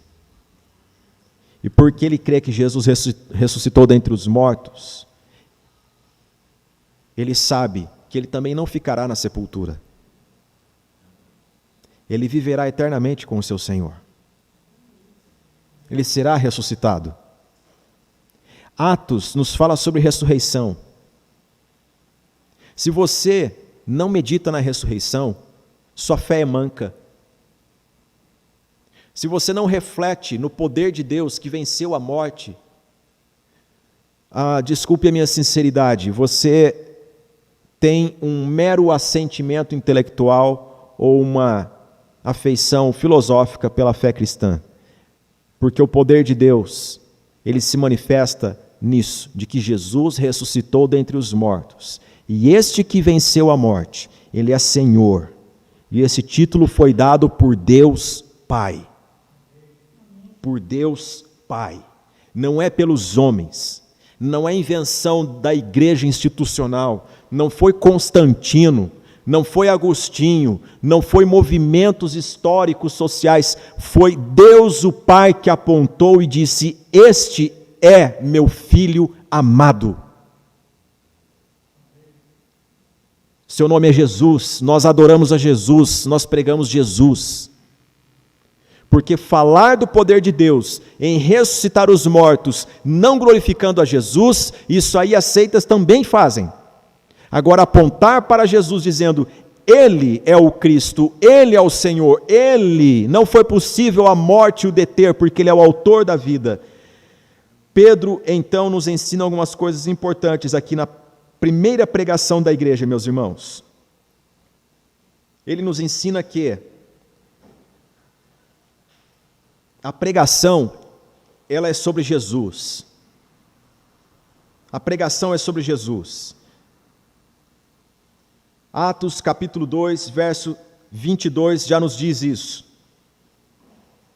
A: E porque ele crê que Jesus ressuscitou dentre os mortos, ele sabe que ele também não ficará na sepultura. Ele viverá eternamente com o seu Senhor. Ele será ressuscitado. Atos nos fala sobre ressurreição. Se você não medita na ressurreição, sua fé é manca. Se você não reflete no poder de Deus que venceu a morte, desculpe a minha sinceridade, você tem um mero assentimento intelectual ou uma afeição filosófica pela fé cristã. Porque o poder de Deus, ele se manifesta nisso, de que Jesus ressuscitou dentre os mortos. E este que venceu a morte, ele é Senhor. E esse título foi dado por Deus Pai. Por Deus Pai. Não é pelos homens. Não é invenção da igreja institucional. Não foi Constantino. Não foi Agostinho, não foi movimentos históricos sociais, foi Deus o Pai que apontou e disse, este é meu filho amado. Seu nome é Jesus, nós adoramos a Jesus, nós pregamos Jesus. Porque falar do poder de Deus em ressuscitar os mortos, não glorificando a Jesus, isso aí as seitas também fazem. Agora, apontar para Jesus dizendo, Ele é o Cristo, Ele é o Senhor, Ele, não foi possível a morte o deter, porque Ele é o autor da vida. Pedro, então, nos ensina algumas coisas importantes aqui na primeira pregação da igreja, meus irmãos. Ele nos ensina que a pregação, ela é sobre Jesus. A pregação é sobre Jesus. Atos capítulo 2, verso 22 já nos diz isso.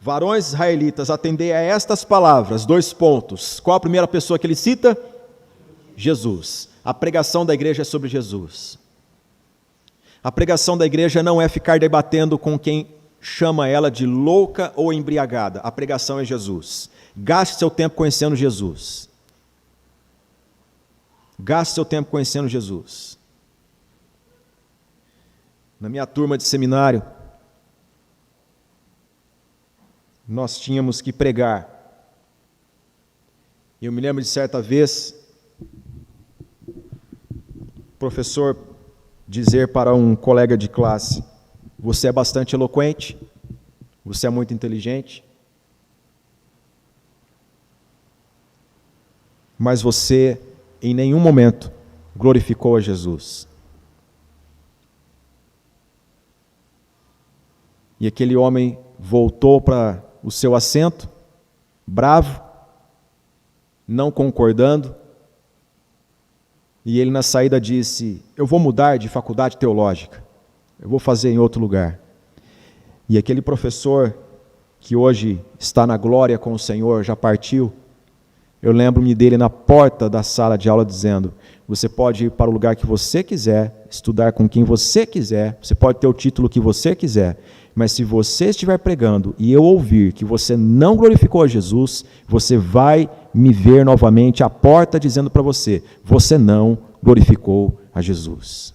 A: Varões israelitas, atendei a estas palavras, 2 pontos. Qual a primeira pessoa que ele cita? Jesus. A pregação da igreja é sobre Jesus. A pregação da igreja não é ficar debatendo com quem chama ela de louca ou embriagada. A pregação é Jesus. Gaste seu tempo conhecendo Jesus. Gaste seu tempo conhecendo Jesus. Na minha turma de seminário, nós tínhamos que pregar. Eu me lembro de certa vez, o professor dizer para um colega de classe: você é bastante eloquente, você é muito inteligente, mas você em nenhum momento glorificou a Jesus. E aquele homem voltou para o seu assento, bravo, não concordando, e ele na saída disse: eu vou mudar de faculdade teológica, eu vou fazer em outro lugar. E aquele professor, que hoje está na glória com o Senhor, já partiu, eu lembro-me dele na porta da sala de aula dizendo: você pode ir para o lugar que você quiser, estudar com quem você quiser, você pode ter o título que você quiser, mas se você estiver pregando e eu ouvir que você não glorificou a Jesus, você vai me ver novamente à porta dizendo para você: você não glorificou a Jesus.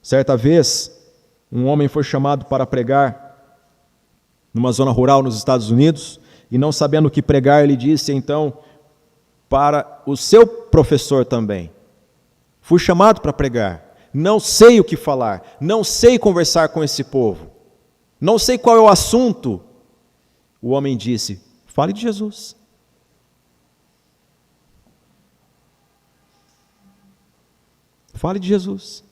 A: Certa vez, um homem foi chamado para pregar numa zona rural nos Estados Unidos, e não sabendo o que pregar, ele disse então para o seu professor também: fui chamado para pregar, não sei o que falar, não sei conversar com esse povo, não sei qual é o assunto. O homem disse: fale de Jesus. Fale de Jesus.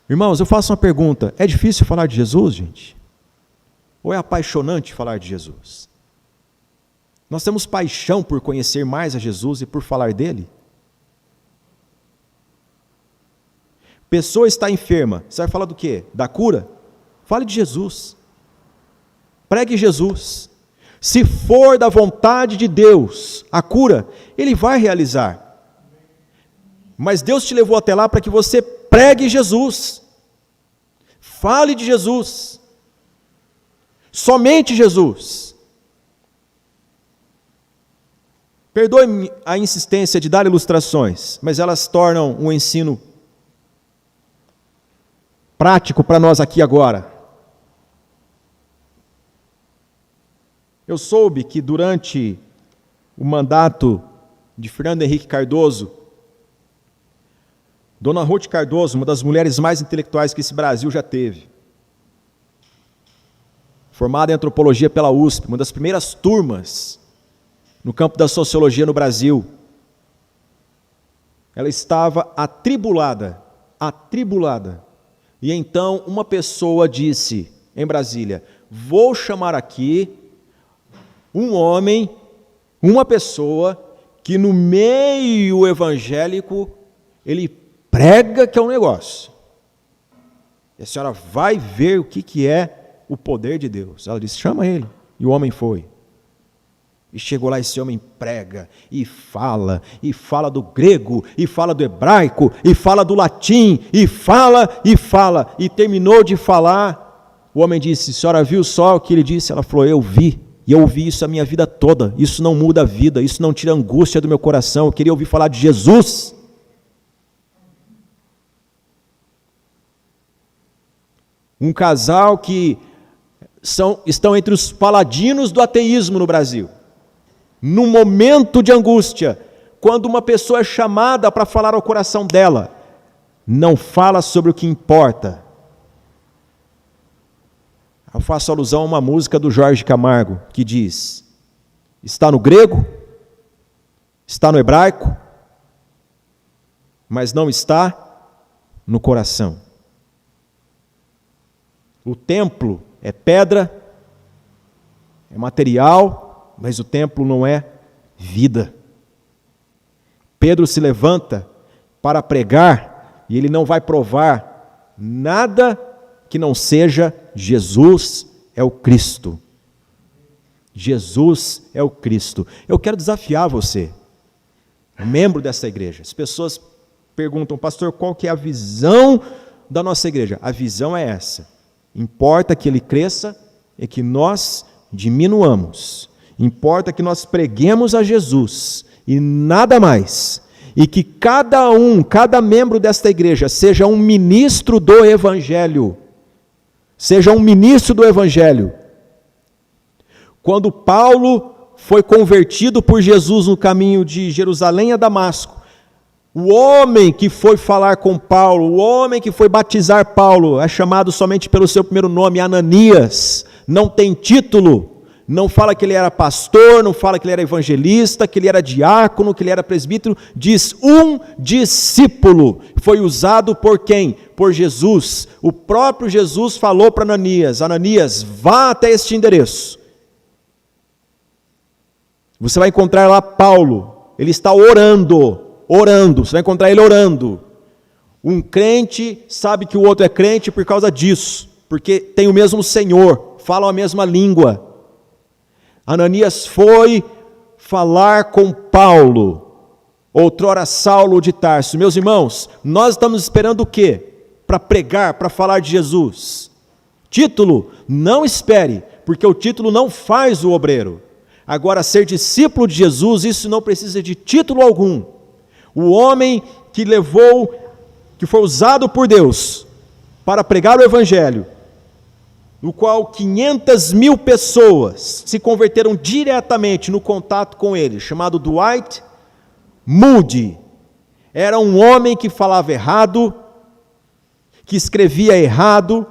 A: Irmãos, eu faço uma pergunta: é difícil falar de Jesus, gente? Ou é apaixonante falar de Jesus? Nós temos paixão por conhecer mais a Jesus e por falar dele? Pessoa está enferma, você vai falar do quê? Da cura? Fale de Jesus. Pregue Jesus. Se for da vontade de Deus a cura, Ele vai realizar. Mas Deus te levou até lá para que você pregue Jesus. Fale de Jesus. Somente Jesus. Perdoe-me a insistência de dar ilustrações, mas elas tornam um ensino prático para nós aqui agora. Eu soube que durante o mandato de Fernando Henrique Cardoso, Dona Ruth Cardoso, uma das mulheres mais intelectuais que esse Brasil já teve, formada em antropologia pela USP, uma das primeiras turmas no campo da sociologia no Brasil, ela estava atribulada, e então uma pessoa disse em Brasília: vou chamar aqui um homem, uma pessoa que no meio evangélico ele prega que é um negócio. E a senhora vai ver o que é o poder de Deus. Ela disse: chama ele. E o homem foi. E chegou lá, esse homem prega, e fala do grego, e fala do hebraico, e fala do latim, e fala, e terminou de falar. O homem disse: a senhora viu só o que ele disse? Ela falou: eu vi, e eu ouvi isso a minha vida toda. Isso não muda a vida, isso não tira a angústia do meu coração. Eu queria ouvir falar de Jesus. Um casal que estão entre os paladinos do ateísmo no Brasil. Num momento de angústia, quando uma pessoa é chamada para falar ao coração dela, não fala sobre o que importa. Eu faço alusão a uma música do Jorge Camargo, que diz: está no grego, está no hebraico, mas não está no coração. O templo é pedra, é material, mas o templo não é vida. Pedro se levanta para pregar e ele não vai provar nada que não seja Jesus é o Cristo. Jesus é o Cristo. Eu quero desafiar você, membro dessa igreja. As pessoas perguntam, pastor, qual que é a visão da nossa igreja? A visão é essa. Importa que ele cresça e que nós diminuamos. Importa que nós preguemos a Jesus e nada mais. E que cada membro desta igreja seja um ministro do Evangelho. Seja um ministro do Evangelho. Quando Paulo foi convertido por Jesus no caminho de Jerusalém a Damasco, o homem que foi falar com Paulo, o homem que foi batizar Paulo, é chamado somente pelo seu primeiro nome, Ananias, não tem título, não fala que ele era pastor, não fala que ele era evangelista, que ele era diácono, que ele era presbítero, diz um discípulo. Foi usado por quem? Por Jesus. O próprio Jesus falou para Ananias, Ananias, vá até este endereço. Você vai encontrar lá Paulo, ele está orando, você vai encontrar ele orando. Um crente sabe que o outro é crente por causa disso, porque tem o mesmo Senhor, falam a mesma língua. Ananias foi falar com Paulo, outrora Saulo de Tarso. Meus irmãos, nós estamos esperando o quê? Para pregar, para falar de Jesus. Título, não espere, porque o título não faz o obreiro. Agora, ser discípulo de Jesus, isso não precisa de título algum. O homem que foi usado por Deus para pregar o Evangelho, no qual 500.000 pessoas se converteram diretamente no contato com ele, chamado Dwight Moody. Era um homem que falava errado, que escrevia errado,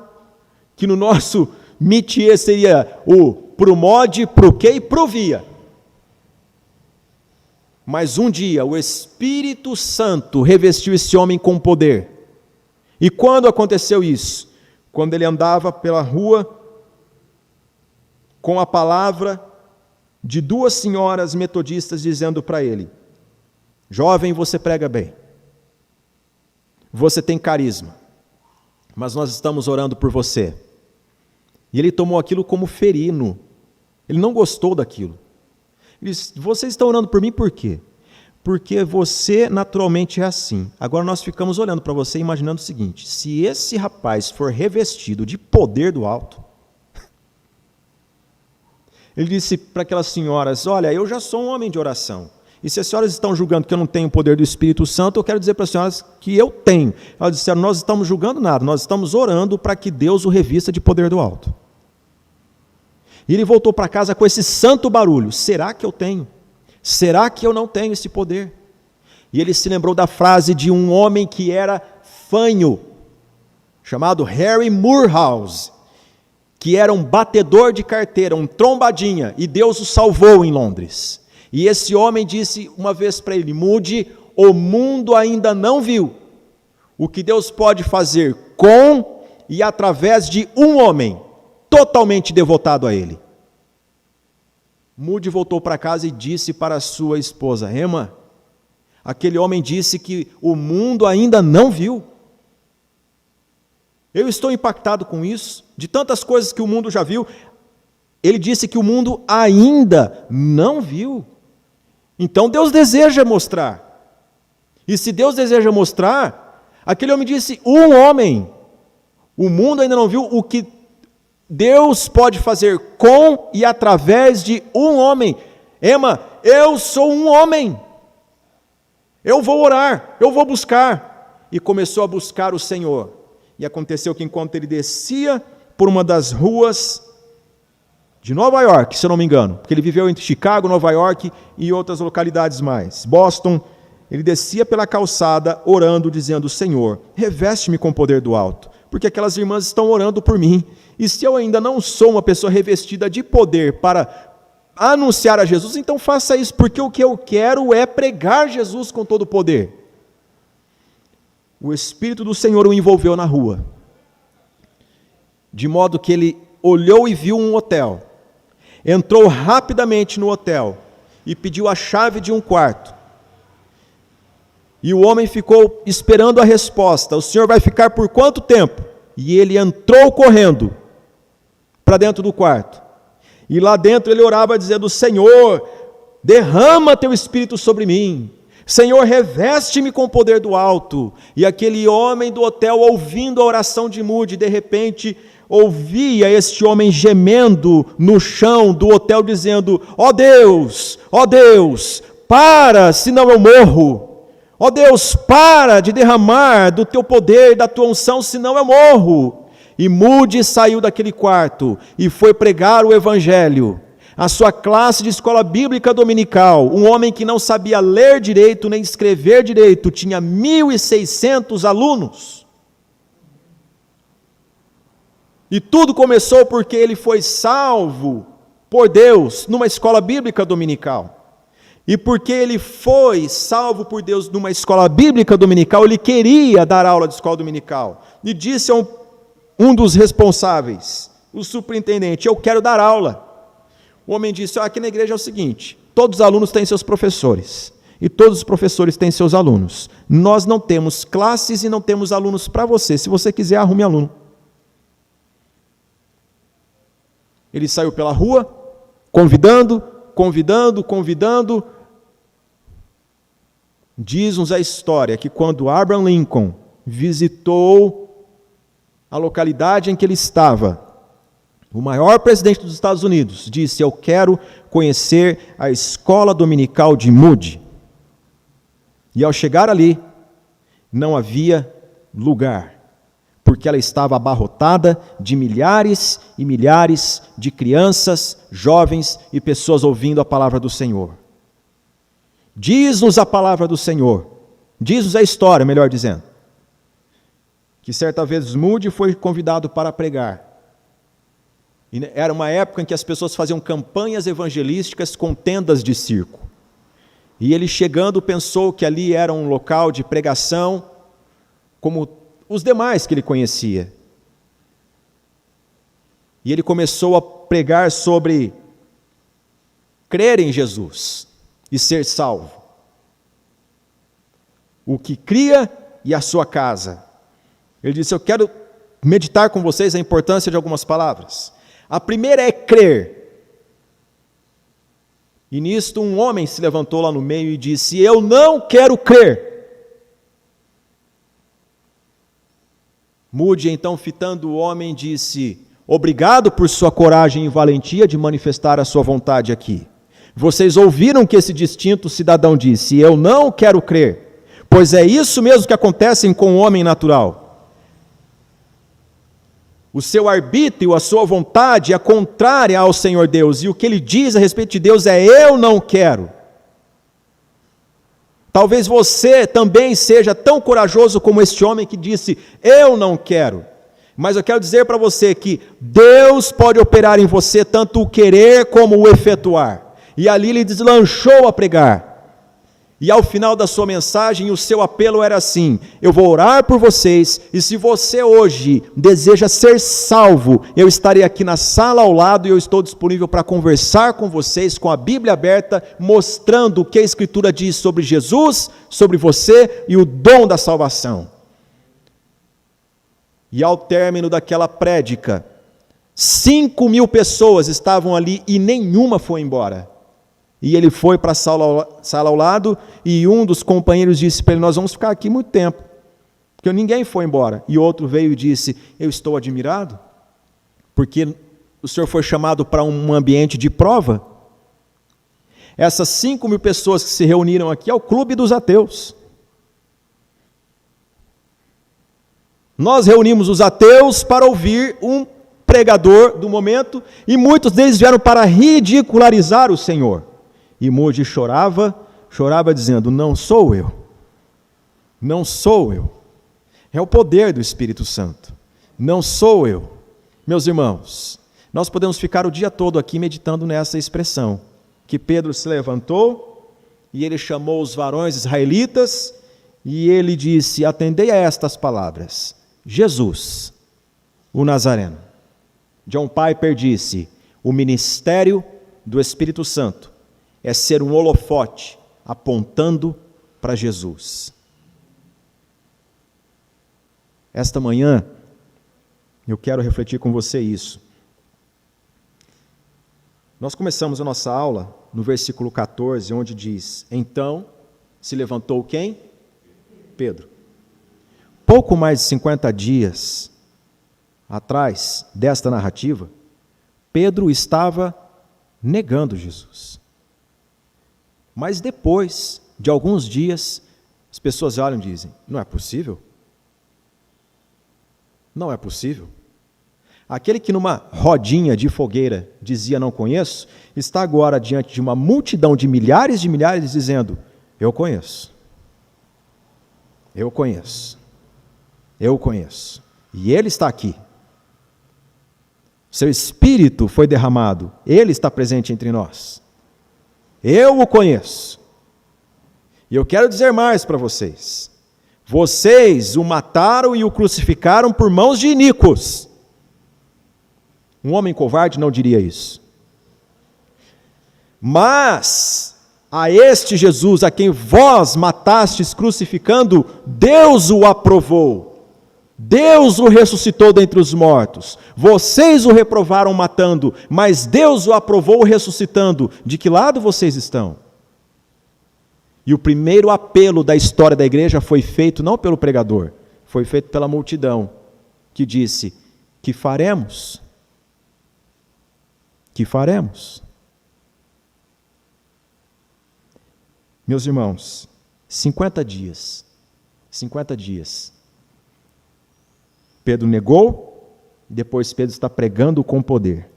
A: que no nosso métier seria o promode, proque e provia. Mas um dia o Espírito Santo revestiu esse homem com poder. E quando aconteceu isso? Quando ele andava pela rua com a palavra de duas senhoras metodistas dizendo para ele: jovem, você prega bem, você tem carisma, mas nós estamos orando por você. E ele tomou aquilo como ferino, ele não gostou daquilo. Ele disse: vocês estão orando por mim por quê? Porque você naturalmente é assim. Agora nós ficamos olhando para você e imaginando o seguinte: se esse rapaz for revestido de poder do alto. Ele disse para aquelas senhoras: olha, eu já sou um homem de oração. E se as senhoras estão julgando que eu não tenho o poder do Espírito Santo, eu quero dizer para as senhoras que eu tenho. Elas disseram: nós estamos julgando nada, nós estamos orando para que Deus o revista de poder do alto. E ele voltou para casa com esse santo barulho: será que eu tenho? Será que eu não tenho esse poder? E ele se lembrou da frase de um homem que era fanho, chamado Harry Moorhouse, que era um batedor de carteira, um trombadinha, e Deus o salvou em Londres. E esse homem disse uma vez para ele: Moody, o mundo ainda não viu o que Deus pode fazer com e através de um homem totalmente devotado a ele. Moody voltou para casa e disse para a sua esposa: Emma, aquele homem disse que o mundo ainda não viu. Eu estou impactado com isso, de tantas coisas que o mundo já viu. Ele disse que o mundo ainda não viu. Então Deus deseja mostrar. E se Deus deseja mostrar, aquele homem disse: um homem, o mundo ainda não viu o que Deus pode fazer com e através de um homem. Emma, eu sou um homem. Eu vou orar, eu vou buscar. E começou a buscar o Senhor. E aconteceu que enquanto ele descia por uma das ruas de Nova York, se eu não me engano, porque ele viveu entre Chicago, Nova York e outras localidades mais, Boston, ele descia pela calçada orando, dizendo: Senhor, reveste-me com o poder do alto, porque aquelas irmãs estão orando por mim. E se eu ainda não sou uma pessoa revestida de poder para anunciar a Jesus, então faça isso, porque o que eu quero é pregar Jesus com todo o poder. o Espírito do Senhor o envolveu na rua, de modo que ele olhou e viu um hotel, entrou rapidamente no hotel e pediu a chave de um quarto. E o homem ficou esperando a resposta: o senhor vai ficar por quanto tempo? E ele entrou correndo para dentro do quarto. E lá dentro ele orava dizendo: Senhor, derrama teu Espírito sobre mim. Senhor, reveste-me com o poder do alto. E aquele homem do hotel, ouvindo a oração de Moody, de repente ouvia este homem gemendo no chão do hotel, dizendo: ó Deus, para, senão eu morro. Ó Deus, para de derramar do teu poder, da tua unção, senão eu morro. E Moody saiu daquele quarto e foi pregar o Evangelho. A sua classe de escola bíblica dominical, um homem que não sabia ler direito nem escrever direito, tinha 1.600 alunos. E tudo começou porque ele foi salvo por Deus numa escola bíblica dominical. E porque ele foi salvo por Deus numa escola bíblica dominical, ele queria dar aula de escola dominical. E disse a um dos responsáveis, o superintendente: eu quero dar aula. O homem disse: aqui na igreja é o seguinte, todos os alunos têm seus professores, e todos os professores têm seus alunos. Nós não temos classes e não temos alunos para você. Se você quiser, arrume aluno. Ele saiu pela rua, convidando. Diz-nos a história que quando Abraham Lincoln visitou a localidade em que ele estava, o maior presidente dos Estados Unidos disse: eu quero conhecer a escola dominical de Moody. E ao chegar ali, não havia lugar, porque ela estava abarrotada de milhares e milhares de crianças, jovens e pessoas ouvindo a palavra do Senhor. Diz-nos a palavra do Senhor, diz-nos a história, melhor dizendo, que certa vez Moody foi convidado para pregar. E era uma época em que as pessoas faziam campanhas evangelísticas com tendas de circo. E ele, chegando, pensou que ali era um local de pregação, como os demais que ele conhecia. E ele começou a pregar sobre crer em Jesus e ser salvo. O que cria e a sua casa. Ele disse: eu quero meditar com vocês a importância de algumas palavras. A primeira é crer. E nisto um homem se levantou lá no meio e disse: eu não quero crer. Moody, então, fitando o homem, disse: obrigado por sua coragem e valentia de manifestar a sua vontade aqui. Vocês ouviram que esse distinto cidadão disse: eu não quero crer, pois é isso mesmo que acontece com o homem natural. O seu arbítrio, a sua vontade é contrária ao Senhor Deus, e o que ele diz a respeito de Deus é: eu não quero. Talvez você também seja tão corajoso como este homem que disse: eu não quero. Mas eu quero dizer para você que Deus pode operar em você tanto o querer como o efetuar. E ali ele deslanchou a pregar. E ao final da sua mensagem, o seu apelo era assim: eu vou orar por vocês, e se você hoje deseja ser salvo, eu estarei aqui na sala ao lado e eu estou disponível para conversar com vocês, com a Bíblia aberta, mostrando o que a Escritura diz sobre Jesus, sobre você e o dom da salvação. E ao término daquela prédica, 5.000 pessoas estavam ali e nenhuma foi embora. E ele foi para a sala ao lado, e um dos companheiros disse para ele: nós vamos ficar aqui muito tempo, porque ninguém foi embora. E outro veio e disse: eu estou admirado, porque o senhor foi chamado para um ambiente de prova. Essas 5.000 pessoas que se reuniram aqui é o clube dos ateus. Nós reunimos os ateus para ouvir um pregador do momento, e muitos deles vieram para ridicularizar o Senhor. E Moody chorava dizendo: não sou eu, não sou eu. É o poder do Espírito Santo, não sou eu. Meus irmãos, nós podemos ficar o dia todo aqui meditando nessa expressão, que Pedro se levantou, e ele chamou os varões israelitas, e ele disse: atendei a estas palavras, Jesus, o Nazareno. John Piper disse: o ministério do Espírito Santo é ser um holofote apontando para Jesus. Esta manhã, eu quero refletir com você isso. Nós começamos a nossa aula no versículo 14, onde diz: então se levantou quem? Pedro. Pouco mais de 50 dias atrás desta narrativa, Pedro estava negando Jesus. Mas depois de alguns dias, as pessoas olham e dizem: não é possível? Não é possível. Aquele que numa rodinha de fogueira dizia não conheço, está agora diante de uma multidão de milhares dizendo: eu conheço. Eu conheço. Eu conheço. E ele está aqui. Seu Espírito foi derramado. Ele está presente entre nós. Eu o conheço. E eu quero dizer mais para vocês. Vocês o mataram e o crucificaram por mãos de iníquos. Um homem covarde não diria isso. Mas a este Jesus, a quem vós matastes crucificando, Deus o aprovou. Deus o ressuscitou dentre os mortos. Vocês o reprovaram matando, mas Deus o aprovou ressuscitando. De que lado vocês estão? E o primeiro apelo da história da igreja foi feito não pelo pregador, foi feito pela multidão, que disse: que faremos? Que faremos? Meus irmãos, 50 dias, Pedro negou, e depois Pedro está pregando com poder.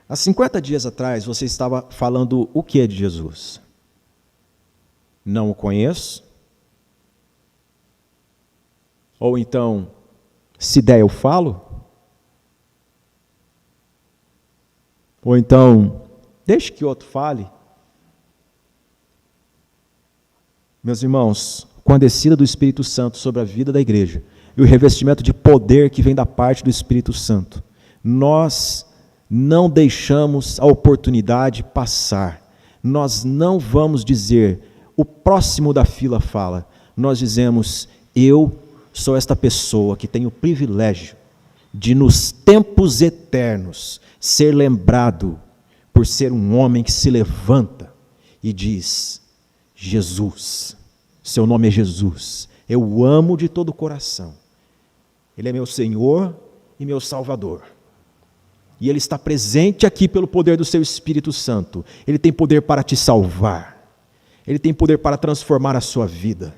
A: Há 50 dias atrás, você estava falando o que de Jesus? Não o conheço? Ou então, se der eu falo? Ou então, deixe que outro fale? Meus irmãos, com a descida do Espírito Santo sobre a vida da igreja e o revestimento de poder que vem da parte do Espírito Santo, nós não deixamos a oportunidade passar. Nós não vamos dizer: o próximo da fila fala. Nós dizemos: eu sou esta pessoa que tem o privilégio de, nos tempos eternos, ser lembrado por ser um homem que se levanta e diz: Jesus, seu nome é Jesus, eu o amo de todo o coração, Ele é meu Senhor e meu Salvador, e Ele está presente aqui pelo poder do seu Espírito Santo. Ele tem poder para te salvar, Ele tem poder para transformar a sua vida,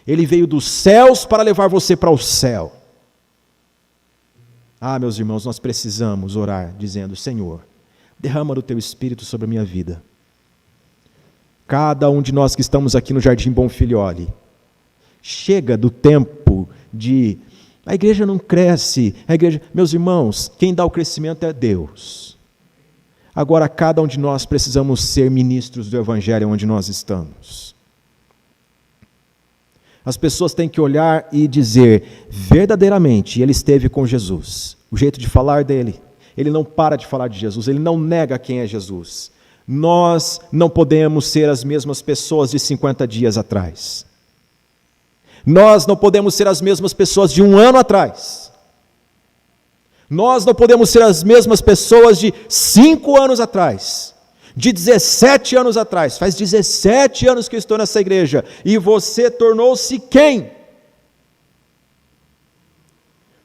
A: Ele veio dos céus para levar você para o céu. Ah, meus irmãos, nós precisamos orar dizendo: Senhor, derrama do teu Espírito sobre a minha vida. Cada um de nós que estamos aqui no Jardim Bonfilioli, chega do tempo de a igreja não cresce, meus irmãos, quem dá o crescimento é Deus. Agora cada um de nós precisamos ser ministros do Evangelho onde nós estamos. As pessoas têm que olhar e dizer: verdadeiramente ele esteve com Jesus. O jeito de falar dele, ele não para de falar de Jesus, ele não nega quem é Jesus. Nós não podemos ser as mesmas pessoas de 50 dias atrás. Nós não podemos ser as mesmas pessoas de um ano atrás. Nós não podemos ser as mesmas pessoas de 5 anos atrás, de 17 anos atrás. Faz 17 anos que eu estou nessa igreja, e você tornou-se quem?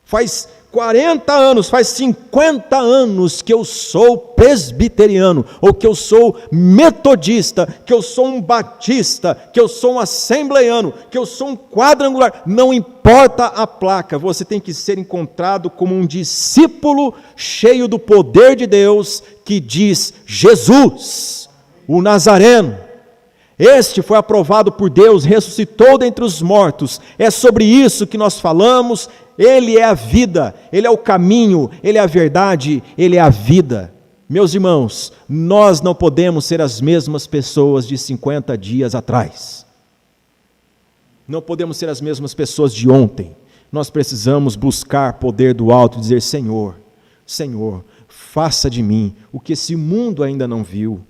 A: Faz 40 anos, faz 50 anos que eu sou presbiteriano, ou que eu sou metodista, que eu sou um batista, que eu sou um assembleiano, que eu sou um quadrangular. Não importa a placa, você tem que ser encontrado como um discípulo cheio do poder de Deus, que diz: Jesus, o Nazareno. Este foi aprovado por Deus, ressuscitou dentre os mortos. É sobre isso que nós falamos. Ele é a vida, Ele é o caminho, Ele é a verdade, Ele é a vida. Meus irmãos, nós não podemos ser as mesmas pessoas de 50 dias atrás. Não podemos ser as mesmas pessoas de ontem. Nós precisamos buscar poder do alto e dizer: Senhor, Senhor, faça de mim o que esse mundo ainda não viu.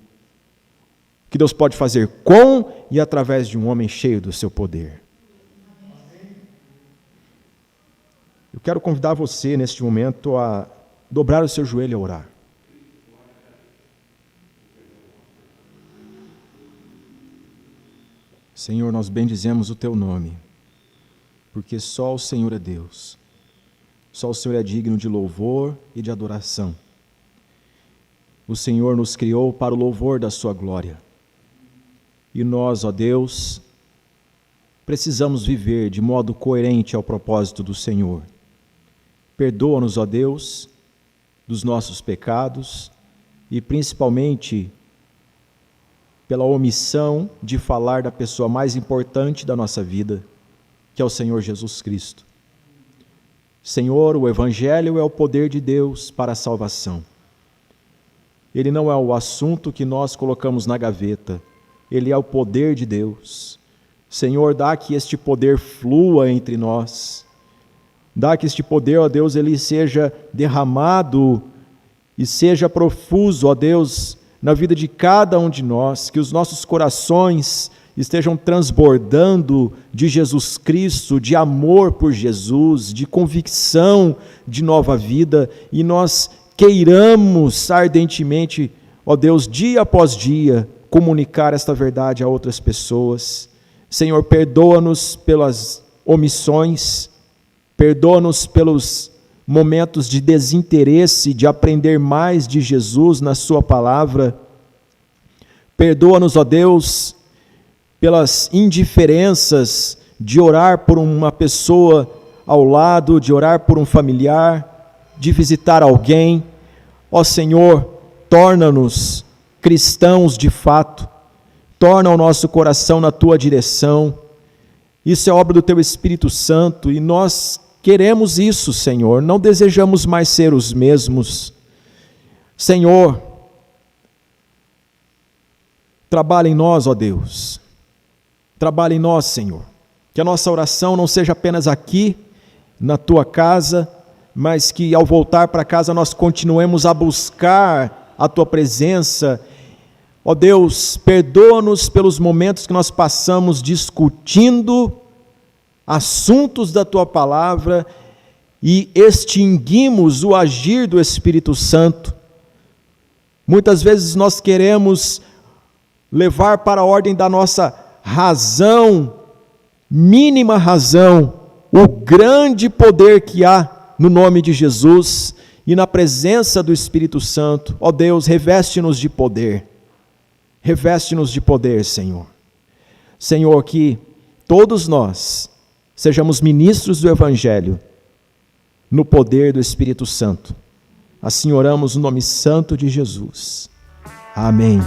A: Que Deus pode fazer com e através de um homem cheio do seu poder. Eu quero convidar você neste momento a dobrar o seu joelho e orar. Senhor, nós bendizemos o Teu nome, porque só o Senhor é Deus. Só o Senhor é digno de louvor e de adoração. O Senhor nos criou para o louvor da Sua glória. E nós, ó Deus, precisamos viver de modo coerente ao propósito do Senhor. Perdoa-nos, ó Deus, dos nossos pecados e principalmente pela omissão de falar da pessoa mais importante da nossa vida, que é o Senhor Jesus Cristo. Senhor, o Evangelho é o poder de Deus para a salvação. Ele não é o assunto que nós colocamos na gaveta, ele é o poder de Deus. Senhor, dá que este poder flua entre nós. Dá que este poder, ó Deus, ele seja derramado e seja profuso, ó Deus, na vida de cada um de nós, que os nossos corações estejam transbordando de Jesus Cristo, de amor por Jesus, de convicção de nova vida, e nós queiramos ardentemente, ó Deus, dia após dia, comunicar esta verdade a outras pessoas. Senhor, perdoa-nos pelas omissões, perdoa-nos pelos momentos de desinteresse, de aprender mais de Jesus na Sua palavra. Perdoa-nos, ó Deus, pelas indiferenças de orar por uma pessoa ao lado, de orar por um familiar, de visitar alguém. Ó Senhor, torna-nos cristãos de fato, torna o nosso coração na Tua direção. Isso é obra do Teu Espírito Santo e nós queremos isso, Senhor, não desejamos mais ser os mesmos. Senhor, trabalha em nós, ó Deus, trabalha em nós, Senhor, que a nossa oração não seja apenas aqui, na Tua casa, mas que ao voltar para casa nós continuemos a buscar a Tua presença. Ó Deus, perdoa-nos pelos momentos que nós passamos discutindo assuntos da Tua palavra e extinguimos o agir do Espírito Santo. Muitas vezes nós queremos levar para a ordem da nossa razão, mínima razão, o grande poder que há no nome de Jesus e na presença do Espírito Santo. Ó Deus, reveste-nos de poder. Reveste-nos de poder, Senhor. Senhor, que todos nós sejamos ministros do Evangelho no poder do Espírito Santo. Assim oramos no nome santo de Jesus. Amém.